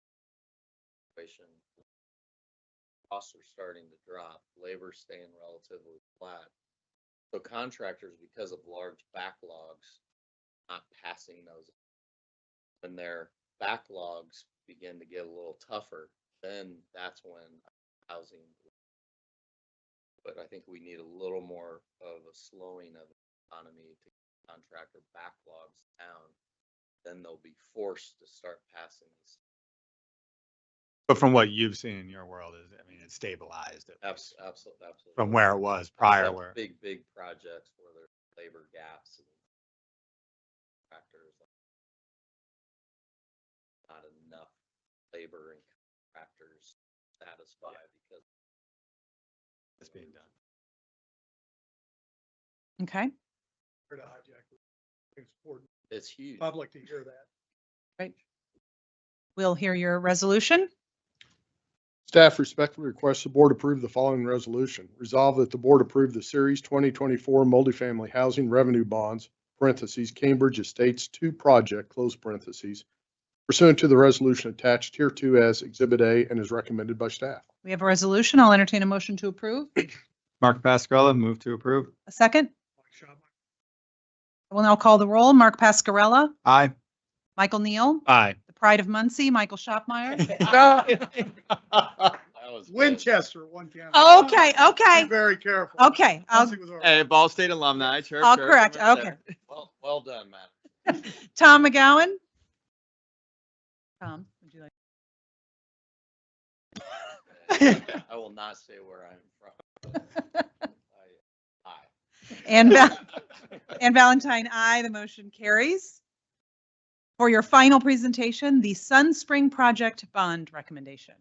costs are starting to drop, labor staying relatively flat. So contractors, because of large backlogs, not passing those. When their backlogs begin to get a little tougher, then that's when housing. But I think we need a little more of a slowing of the economy to get contractor backlogs down. Then they'll be forced to start passing these. But from what you've seen in your world it's stabilized. Absolutely. From where it was prior, Except where. big projects where there's labor gaps and contractors, not enough labor and contractors satisfied because It's being done. Okay, Here to hijack it. It's important, it's huge. public to hear that. great. We'll hear your resolution. Staff respectfully requests the board approve the following resolution. Resolve that the board approve the Series 2024 multifamily housing revenue bonds, parentheses, Cambridge Estates 2 project, close parentheses, pursuant to the resolution attached hereto as Exhibit A and is recommended by staff. We have a resolution. I'll entertain a motion to approve. Mark Pascarella, move to approve. A second. I will now call the roll. Mark Pascarella, Aye. Michael Neal, Aye. the pride of Muncie, Michael Shopmeyer. That was good. Winchester, one camera. Okay. Be very careful. Okay, Muncie was our- Hey, Ball State alumni. Chirp, I'll chirp. correct. Okay. Well done, Matt. Tom McGowan. Tom, would you like? I will not say where I'm from. Aye. And Valentine, aye. The motion carries. For your final presentation, the Sun Spring Project Bond Recommendation.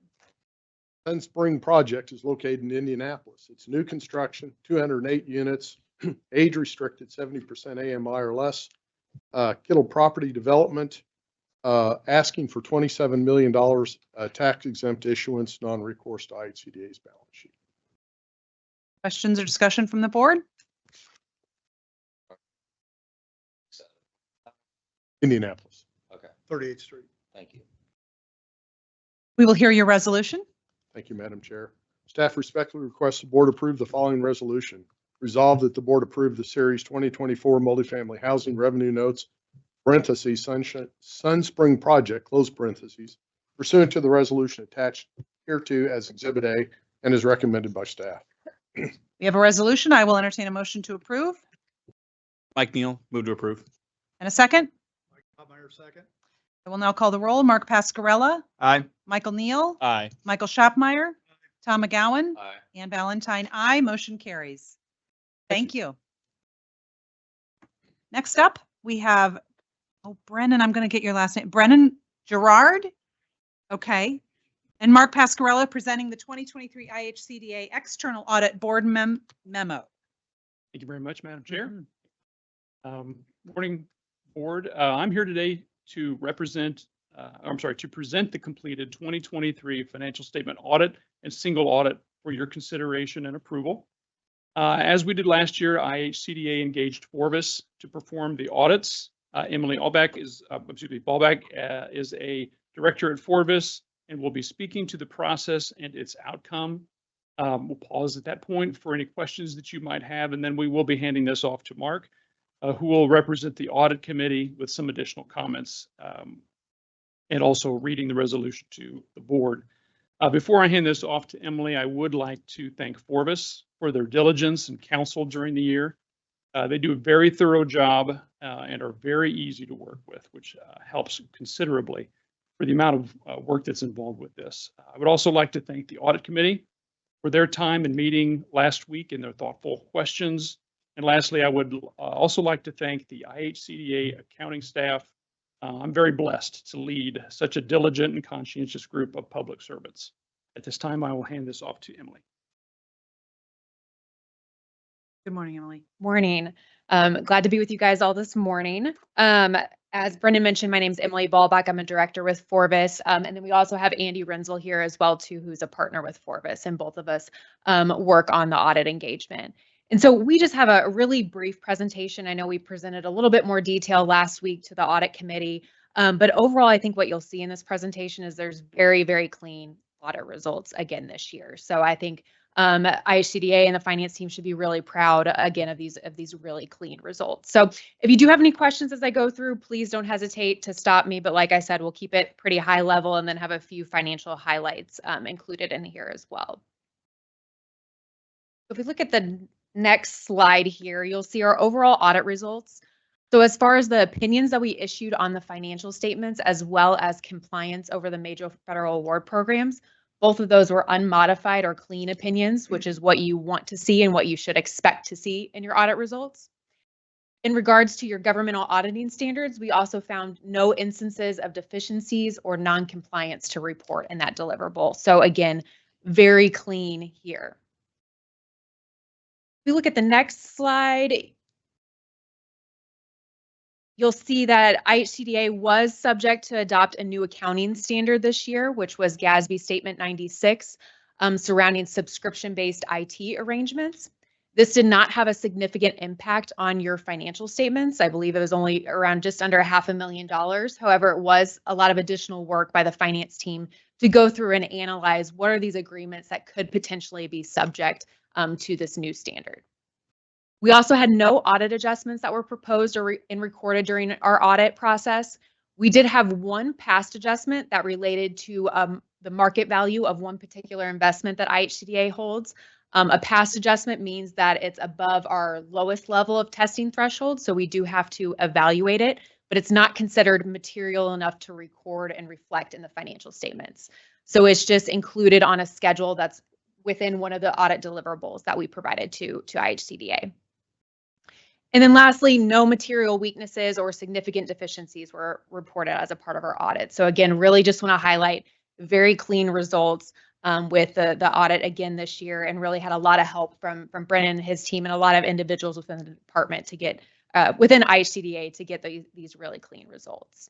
Sun Spring project is located in Indianapolis. It's new construction, 208 units, age restricted, 70% AMI or less. Kittle Property Development, asking for $27 million tax exempt issuance, non-recourse to IHCDA's balance sheet. Questions or discussion from the board? Indianapolis. Okay, 38th Street. thank you. We will hear your resolution. Thank you, Madam Chair. Staff respectfully requests the board approve the following resolution. Resolved that the board approve the Series 2024 multifamily housing revenue notes, parentheses, Sun Spring project, close parentheses, pursuant to the resolution attached hereto as Exhibit A and is recommended by staff. We have a resolution. I will entertain a motion to approve. Mike Neal, move to approve. And a second. Mike Shopmeyer, second. I will now call the roll. Mark Pascarella, Aye. Michael Neal, Aye. Michael Shopmeyer, Tom McGowan, Aye. and Valentine, aye. Motion carries. Thank you. Next up, we have, Brennan, I'm going to get your last name. Brennan Gerard. Okay. And Mark Pasquarello presenting the 2023 IHCDA External Audit Board Memo. Thank you very much, Madam Chair. Mhm. Morning, Board. I'm here today to present the completed 2023 financial statement audit and single audit for your consideration and approval. As we did last year, IHCDA engaged Forvis to perform the audits. Emily Ballback is a director at Forvis and will be speaking to the process and its outcome. We'll pause at that point for any questions that you might have, and then we will be handing this off to Mark, who will represent the audit committee with some additional comments, and also reading the resolution to the board. Before I hand this off to Emily, I would like to thank Forvis for their diligence and counsel during the year. They do a very thorough job and are very easy to work with, which helps considerably for the amount of work that's involved with this. I would also like to thank the audit committee for their time and meeting last week and their thoughtful questions. And lastly, I would also like to thank the IHCDA accounting staff. I'm very blessed to lead such a diligent and conscientious group of public servants. At this time, I will hand this off to Emily. Good morning, Emily. Morning. Glad to be with you guys all this morning. As Brendan mentioned, my name is Emily Ballback. I'm a director with Forvis. And then we also have Andy Renzel here as well, too, who's a partner with Forvis. And both of us work on the audit engagement. And so we just have a really brief presentation. I know we presented a little bit more detail last week to the audit committee. But overall, I think what you'll see in this presentation is there's very, very clean audit results again this year. So I think IHCDA and the finance team should be really proud again of these really clean results. So if you do have any questions as I go through, please don't hesitate to stop me. But like I said, we'll keep it pretty high level and then have a few financial highlights included in here as well. If we look at the next slide here, you'll see our overall audit results. So as far as the opinions that we issued on the financial statements, as well as compliance over the major federal award programs, both of those were unmodified or clean opinions, which is what you want to see and what you should expect to see in your audit results. In regards to your governmental auditing standards, we also found no instances of deficiencies or non-compliance to report in that deliverable. So again, very clean here. If we look at the next slide, you'll see that IHCDA was subject to adopt a new accounting standard this year, which was GASB Statement 96, surrounding subscription-based IT arrangements. This did not have a significant impact on your financial statements. I believe it was only around just under $500,000. However, it was a lot of additional work by the finance team to go through and analyze what are these agreements that could potentially be subject to this new standard. We also had no audit adjustments that were proposed or recorded during our audit process. We did have one past adjustment that related to the market value of one particular investment that IHCDA holds. A past adjustment means that it's above our lowest level of testing threshold, so we do have to evaluate it, but it's not considered material enough to record and reflect in the financial statements. So it's just included on a schedule that's within one of the audit deliverables that we provided to IHCDA. And then lastly, no material weaknesses or significant deficiencies were reported as a part of our audit. So again, really just want to highlight very clean results with the audit again this year, and really had a lot of help from Brennan and his team and a lot of individuals within the department to get within IHCDA to get these really clean results.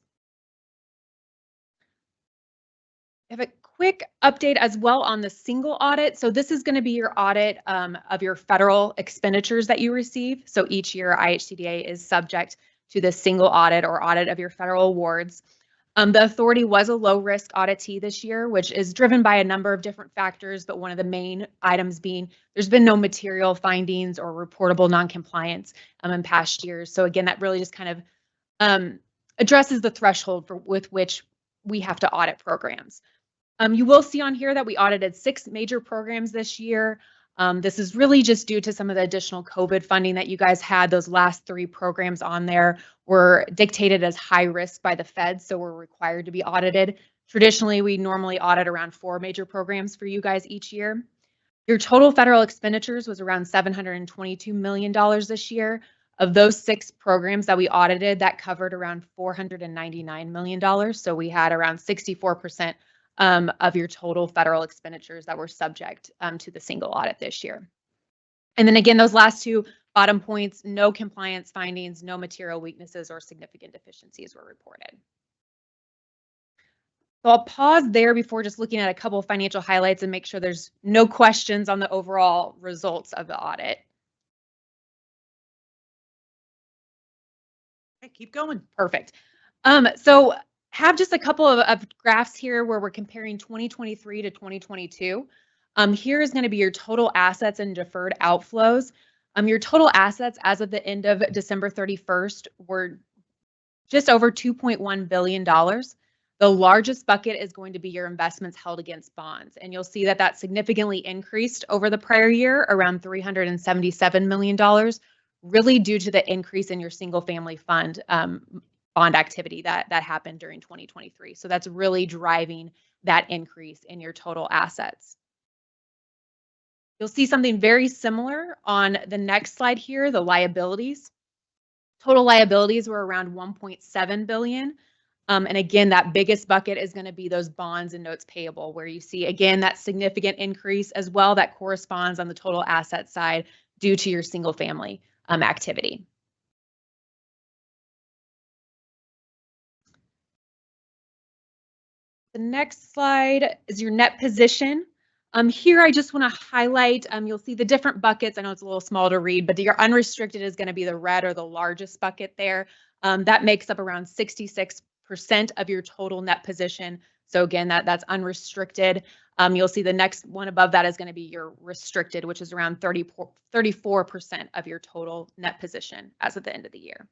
I have a quick update as well on the single audit. So this is going to be your audit of your federal expenditures that you receive. So each year IHCDA is subject to the single audit or audit of your federal awards. The authority was a low risk auditee this year, which is driven by a number of different factors, but one of the main items being there's been no material findings or reportable non-compliance in past years. So again, that really just kind of addresses the threshold with which we have to audit programs. You will see on here that we audited 6 major programs this year. This is really just due to some of the additional COVID funding that you guys had. Those last 3 programs on there were dictated as high risk by the Fed, so we're required to be audited. Traditionally, we normally audit around 4 major programs for you guys each year. Your total federal expenditures was around $722 million this year. Of those 6 programs that we audited, that covered around $499 million. So we had around 64% of your total federal expenditures that were subject to the single audit this year. And then again, those last two bottom points, no compliance findings, no material weaknesses or significant deficiencies were reported. So I'll pause there before just looking at a couple of financial highlights and make sure there's no questions on the overall results of the audit. Okay, keep going. Perfect. So have just a couple of graphs here where we're comparing 2023 to 2022. Here is going to be your total assets and deferred outflows. Your total assets as of the end of December 31st were just over $2.1 billion. The largest bucket is going to be your investments held against bonds. And you'll see that that significantly increased over the prior year, around $377 million, really due to the increase in your single family fund bond activity that happened during 2023. So that's really driving that increase in your total assets. You'll see something very similar on the next slide here, the liabilities. Total liabilities were around $1.7 billion. And again, that biggest bucket is going to be those bonds and notes payable, where you see, again, that significant increase as well that corresponds on the total asset side due to your single family activity. The next slide is your net position. Here, I just want to highlight, you'll see the different buckets. I know it's a little small to read, but your unrestricted is going to be the red or the largest bucket there. That makes up around 66% of your total net position. So again, that's unrestricted. You'll see the next one above that is going to be your restricted, which is around 34% of your total net position as of the end of the year.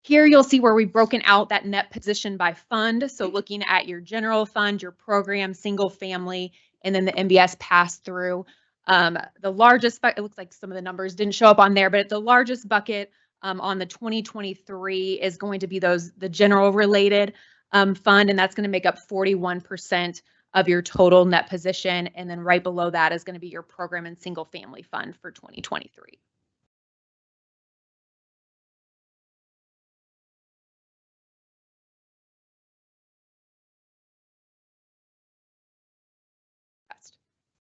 Here you'll see where we've broken out that net position by fund. So looking at your general fund, your program, single family, and then the MBS pass-through. The largest, it looks like some of the numbers didn't show up on there, but the largest bucket on the 2023 is going to be the general related fund, and that's going to make up 41% of your total net position. And then right below that is going to be your program and single family fund for 2023.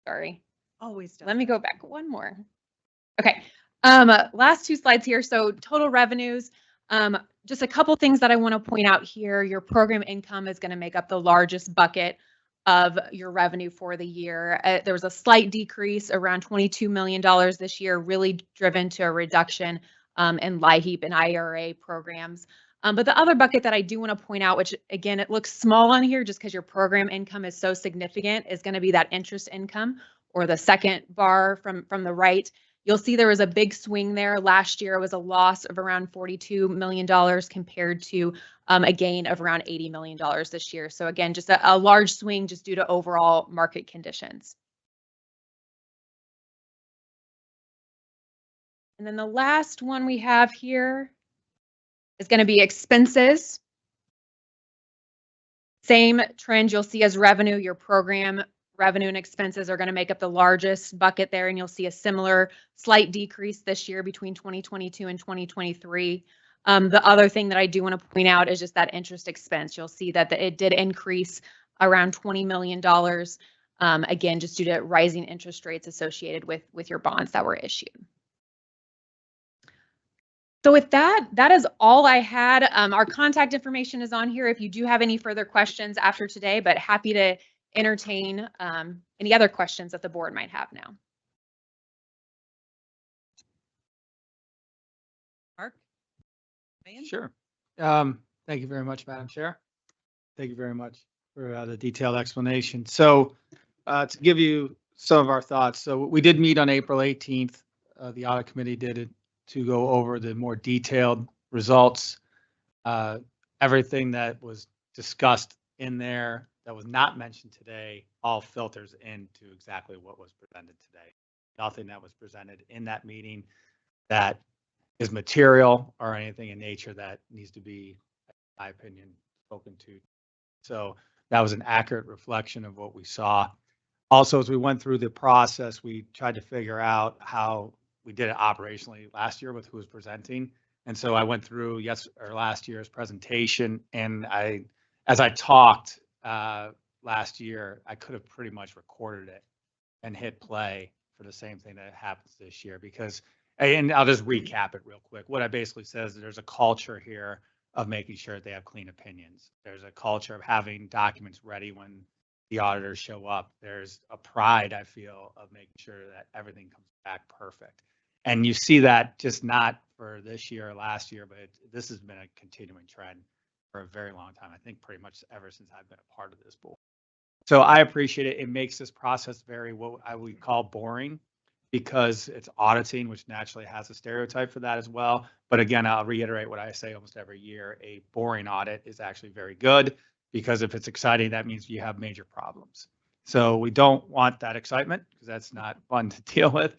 Sorry. Always does. Let me go back one more. Okay. Last two slides here. So total revenues, just a couple things that I want to point out here. Your program income is going to make up the largest bucket of your revenue for the year. There was a slight decrease around $22 million this year, really driven to a reduction in LIHEAP and IRA programs. But the other bucket that I do want to point out, which again, it looks small on here just because your program income is so significant, is going to be that interest income, or the second bar from the right. You'll see there was a big swing there. Last year it was a loss of around $42 million compared to a gain of around $80 million this year. So again, just a large swing just due to overall market conditions. And then the last one we have here is going to be expenses. Same trend you'll see as revenue. Your program revenue and expenses are going to make up the largest bucket there, and you'll see a similar slight decrease this year between 2022 and 2023. The other thing that I do want to point out is just that interest expense. You'll see that it did increase around $20 million, again, just due to rising interest rates associated with your bonds that were issued. So with that, that is all I had. Our contact information is on here if you do have any further questions after today, but happy to entertain any other questions that the board might have now. Mark? Ryan? Sure. Thank you very much, Madam Chair. Thank you very much for the detailed explanation. So to give you some of our thoughts, so we did meet on April 18th. The audit committee did it to go over the more detailed results. Everything that was discussed in there that was not mentioned today all filters into exactly what was presented today. Nothing that was presented in that meeting that is material or anything in nature that needs to be, in my opinion, spoken to. So that was an accurate reflection of what we saw. Also, as we went through the process, we tried to figure out how we did it operationally last year with who was presenting. And so I went through last year's presentation, and as I talked last year, I could have pretty much recorded it and hit play for the same thing that happens this year because, and I'll just recap it real quick. What I basically says is there's a culture here of making sure that they have clean opinions. There's a culture of having documents ready when the auditors show up. There's a pride, I feel, of making sure that everything comes back perfect. And you see that just not for this year or last year, but this has been a continuing trend for a very long time. I think pretty much ever since I've been a part of this board. So I appreciate it. It makes this process very, what I would call boring, because it's auditing, which naturally has a stereotype for that as well. But again, I'll reiterate what I say almost every year. A boring audit is actually very good, because if it's exciting, that means you have major problems. So we don't want that excitement, because that's not fun to deal with.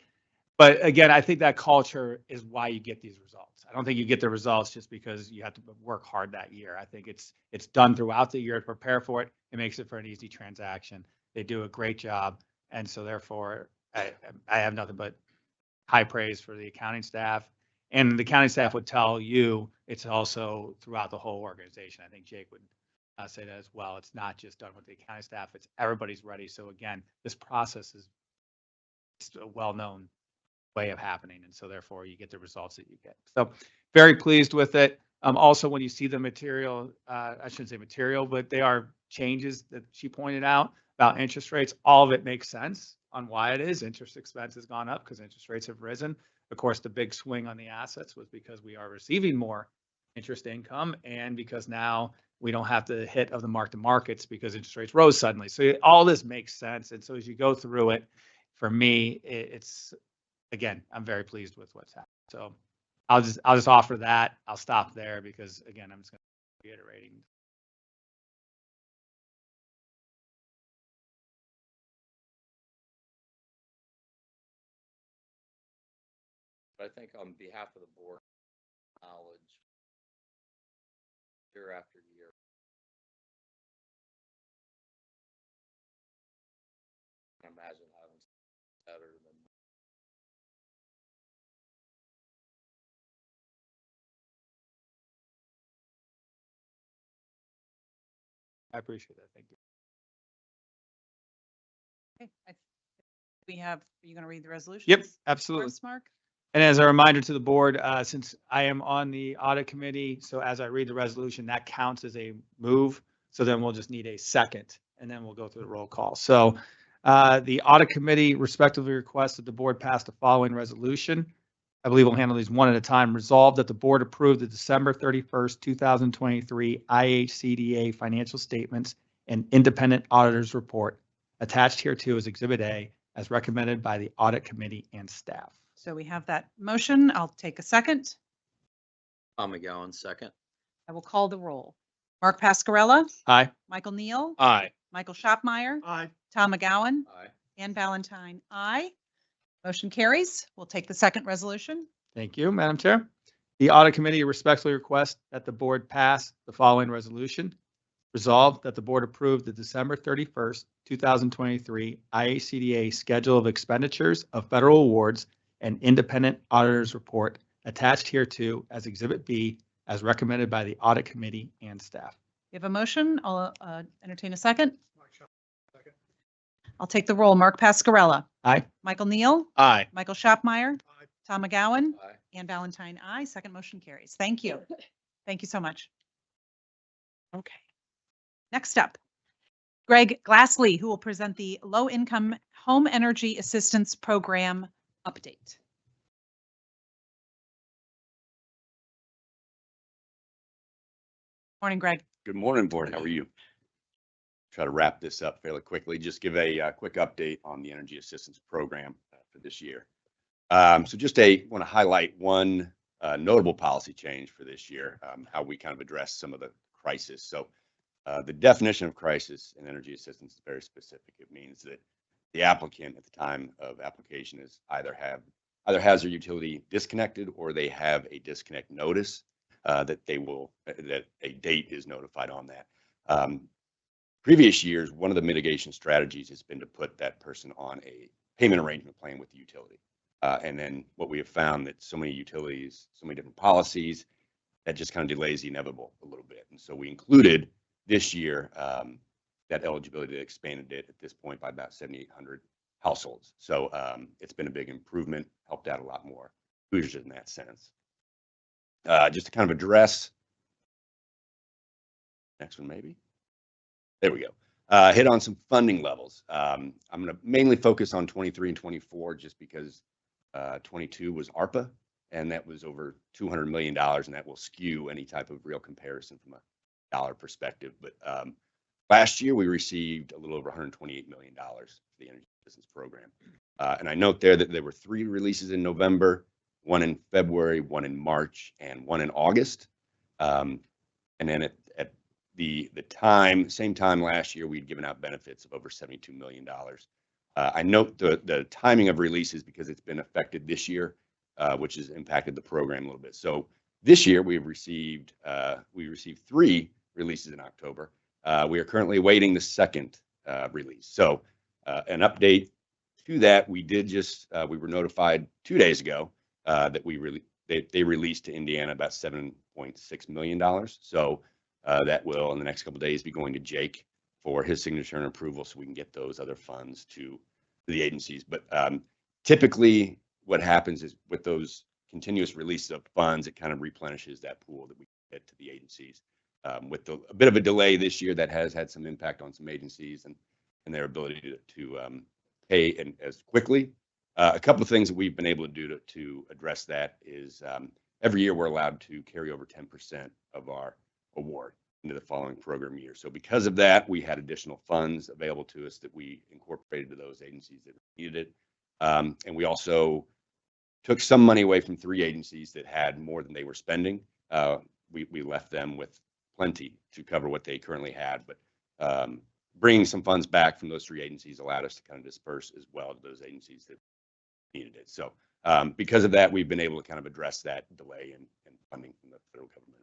But again, I think that culture is why you get these results. I don't think you get the results just because you have to work hard that year. I think it's done throughout the year to prepare for it. It makes it for an easy transaction. They do a great job. And so therefore, I have nothing but high praise for the accounting staff. And the accounting staff would tell you it's also throughout the whole organization. I think Jake would say that as well. It's not just done with the accounting staff. It's everybody's ready. So again, this process is a well-known way of happening. And so therefore you get the results that you get. So very pleased with it. Also, when you see the material, I shouldn't say material, but they are changes that she pointed out about interest rates. All of it makes sense on why it is. Interest expense has gone up because interest rates have risen. Of course, the big swing on the assets was because we are receiving more interest income, and because now we don't have the hit of the mark-to-markets because interest rates rose suddenly. So all this makes sense. And so as you go through it, for me, it's, again, I'm very pleased with what's happened. So I'll just offer that. I'll stop there because, again, I'm just going to reiterating. But I think on behalf of the board, knowledge year after year. I can imagine having better than. I appreciate that. Thank you. Okay, we have, are you going to read the resolution? Yep, absolutely. Mark? And as a reminder to the board, since I am on the audit committee, so as I read the resolution, that counts as a move. So then we'll just need a second, and then we'll go through the roll call. So the audit committee respectively requests that the board pass the following resolution. I believe we'll handle these one at a time. Resolved that the board approve the December 31st, 2023 IHCDA financial statements and independent auditor's report attached hereto as Exhibit A, as recommended by the audit committee and staff. So we have that motion. I'll take a second. Tom McGowan, second. I will call the roll. Mark Pascarella, Aye. Michael Neal, Aye. Michael Shopmeyer, Aye. Tom McGowan, Aye. Ann Valentine, aye. Motion carries. We'll take the second resolution. Thank you, Madam Chair. The audit committee respectfully requests that the board pass the following resolution. Resolved that the board approve the December 31st, 2023 IHCDA schedule of expenditures of federal awards and independent auditor's report attached hereto as Exhibit B, as recommended by the audit committee and staff. You have a motion. I'll entertain a second. Second. I'll take the roll. Mark Pascarella, Aye. Michael Neal, Aye. Michael Shopmeyer, Aye. Tom McGowan, Aye. Ann Valentine, aye. Second motion carries. Thank you. Thank you so much. Okay. Next up, Greg Glassley, who will present the Low Income Home Energy Assistance Program update. Morning, Greg. Good morning, board. How are you? Try to wrap this up fairly quickly. Just give a quick update on the Energy Assistance Program for this year. So just want to highlight one notable policy change for this year, how we kind of address some of the crisis. So the definition of crisis in energy assistance is very specific. It means that the applicant at the time of application is either has their utility disconnected or they have a disconnect notice that a date is notified on that. Previous years, one of the mitigation strategies has been to put that person on a payment arrangement plan with the utility. And then what we have found that so many utilities, so many different policies, that just kind of delays the inevitable a little bit. And so we included this year that eligibility, that expanded it at this point by about 7,800 households. So it's been a big improvement, helped out a lot more Hoosiers in that sense. Just to kind of address, next one maybe. There we go. Hit on some funding levels. I'm going to mainly focus on 23 and 24 just because 22 was ARPA, and that was over $200 million, and that will skew any type of real comparison from a dollar perspective. But last year we received a little over $128 million for the Energy Assistance Program. And I note there that there were 3 releases in November, 1 in February, 1 in March, and 1 in August. And then at the same time last year, we'd given out benefits of over $72 million. I note the timing of releases because it's been affected this year, which has impacted the program a little bit. So this year we received 3 releases in October. We are currently awaiting the second release. So an update to that, we were notified 2 days ago that they released to Indiana about $7.6 million. So that will in the next couple of days be going to Jake for his signature and approval so we can get those other funds to the agencies. But typically what happens is with those continuous releases of funds, it kind of replenishes that pool that we get to the agencies. With a bit of a delay this year, that has had some impact on some agencies and their ability to pay as quickly. A couple of things that we've been able to do to address that is every year we're allowed to carry over 10% of our award into the following program year. So because of that, we had additional funds available to us that we incorporated to those agencies that needed it. And we also took some money away from 3 agencies that had more than they were spending. We left them with plenty to cover what they currently had, but bringing some funds back from those 3 agencies allowed us to kind of disperse as well to those agencies that needed it. So because of that, we've been able to kind of address that delay in funding from the federal government.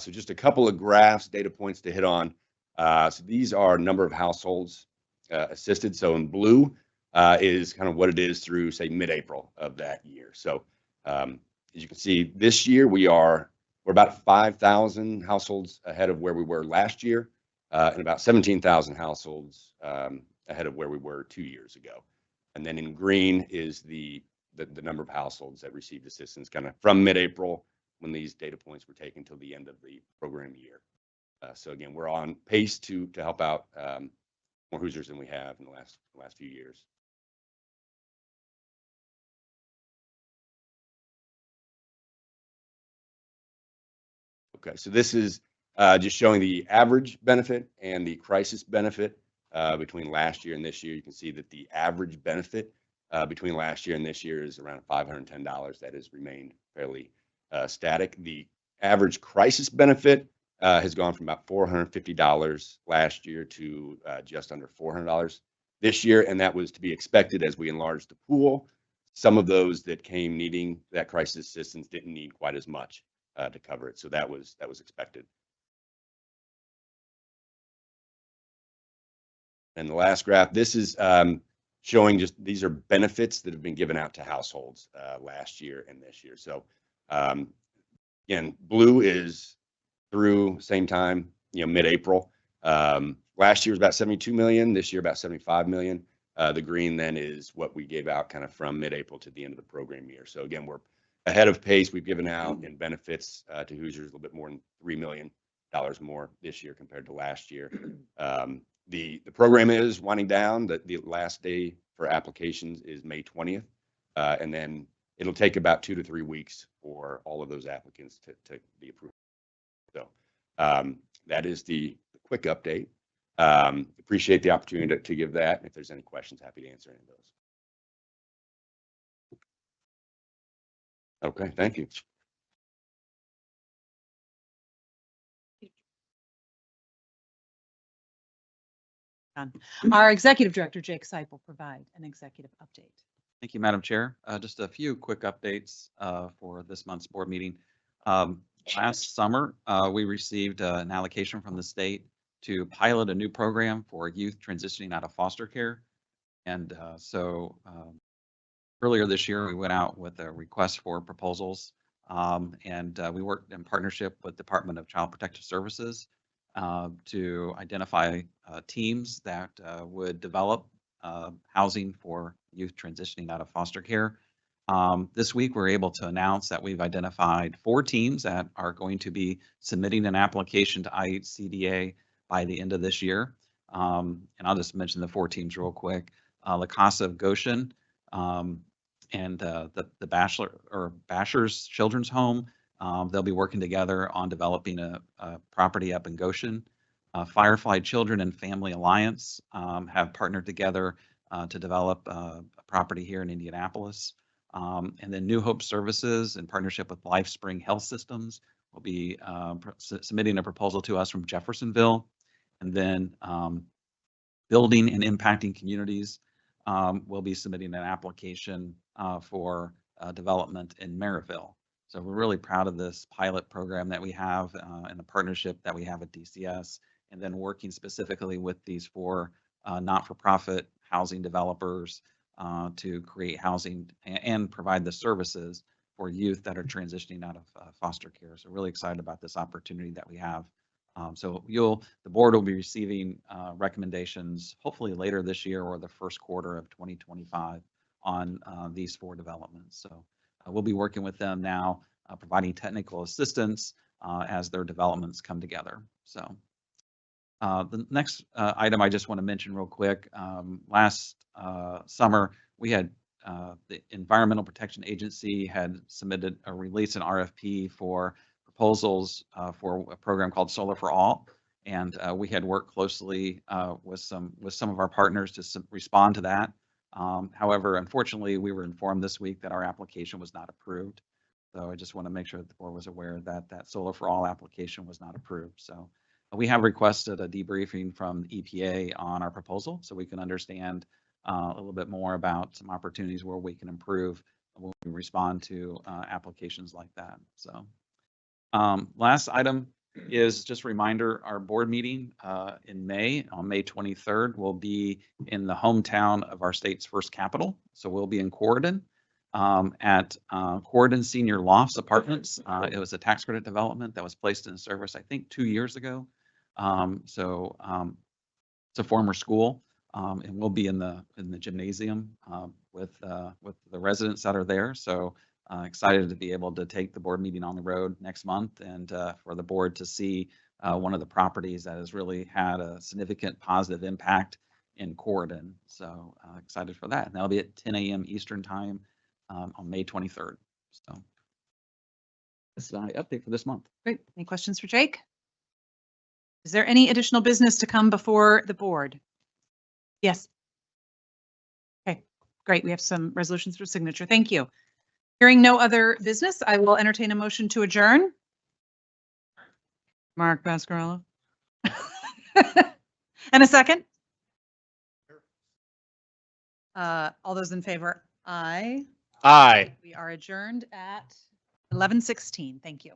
So just a couple of graphs, data points to hit on. So these are number of households assisted. So in blue is kind of what it is through, say, mid-April of that year. So as you can see, this year we're about 5,000 households ahead of where we were last year, and about 17,000 households ahead of where we were 2 years ago. And then in green is the number of households that received assistance kind of from mid-April when these data points were taken till the end of the program year. So again, we're on pace to help out more Hoosiers than we have in the last few years. Okay, so this is just showing the average benefit and the crisis benefit between last year and this year. You can see that the average benefit between last year and this year is around $510. That has remained fairly static. The average crisis benefit has gone from about $450 last year to just under $400 this year, and that was to be expected as we enlarged the pool. Some of those that came needing that crisis assistance didn't need quite as much to cover it, so that was expected. And the last graph, this is showing just these are benefits that have been given out to households last year and this year. So again, blue is through same time, mid-April. Last year was about 72 million. This year about 75 million. The green then is what we gave out kind of from mid-April to the end of the program year. So again, we're ahead of pace. We've given out in benefits to Hoosiers a little bit more than $3 million more this year compared to last year. The program is winding down. The last day for applications is May 20th. And then it'll take about 2 to 3 weeks for all of those applicants to be approved. So that is the quick update. Appreciate the opportunity to give that. If there's any questions, happy to answer any of those. Okay, thank you. Our Executive Director, Jake Seip, will provide an executive update. Thank you, Madam Chair. Just a few quick updates for this month's board meeting. Last summer, we received an allocation from the state to pilot a new program for youth transitioning out of foster care. And so earlier this year, we went out with a request for proposals. And we worked in partnership with Department of Child Protective Services to identify teams that would develop housing for youth transitioning out of foster care. This week, we're able to announce that we've identified 4 teams that are going to be submitting an application to IHCDA by the end of this year. And I'll just mention the 4 teams real quick. La Casa of Goshen, and the Bashers Children's Home. They'll be working together on developing a property up in Goshen. Firefly Children and Family Alliance have partnered together to develop a property here in Indianapolis. And then New Hope Services, in partnership with LifeSpring Health Systems, will be submitting a proposal to us from Jeffersonville. And then Building and Impacting Communities will be submitting an application for development in Maryville. So we're really proud of this pilot program that we have and the partnership that we have with DCS, and then working specifically with these 4 not-for-profit housing developers to create housing and provide the services for youth that are transitioning out of foster care. So really excited about this opportunity that we have. So the board will be receiving recommendations hopefully later this year or the first quarter of 2025 on these 4 developments. So we'll be working with them now, providing technical assistance as their developments come together. So the next item I just want to mention real quick, last summer we had the Environmental Protection Agency had submitted a release, an RFP for proposals for a program called Solar for All. And we had worked closely with some of our partners to respond to that. However, unfortunately, we were informed this week that our application was not approved. So I just want to make sure that the board was aware that that Solar for All application was not approved. So we have requested a debriefing from the EPA on our proposal so we can understand a little bit more about some opportunities where we can improve when we respond to applications like that. So last item is just a reminder, our board meeting in May, on May 23rd, will be in the hometown of our state's first capital. So we'll be in Corydon at Corydon Senior Lofts Apartments. It was a tax credit development that was placed in service, I think, 2 years ago. It's a former school, and we'll be in the gymnasium with the residents that are there. So excited to be able to take the board meeting on the road next month and for the board to see one of the properties that has really had a significant positive impact in Corydon. So excited for that. And that'll be at 10 a.m. Eastern time on May 23rd. So this is my update for this month. Great. Any questions for Jake? Is there any additional business to come before the board? Yes. Okay, great. We have some resolutions for signature. Thank you. Hearing no other business, I will entertain a motion to adjourn. Mark Pasquarello. And a second? All those in favor? Aye. Aye. We are adjourned at 11:16. Thank you.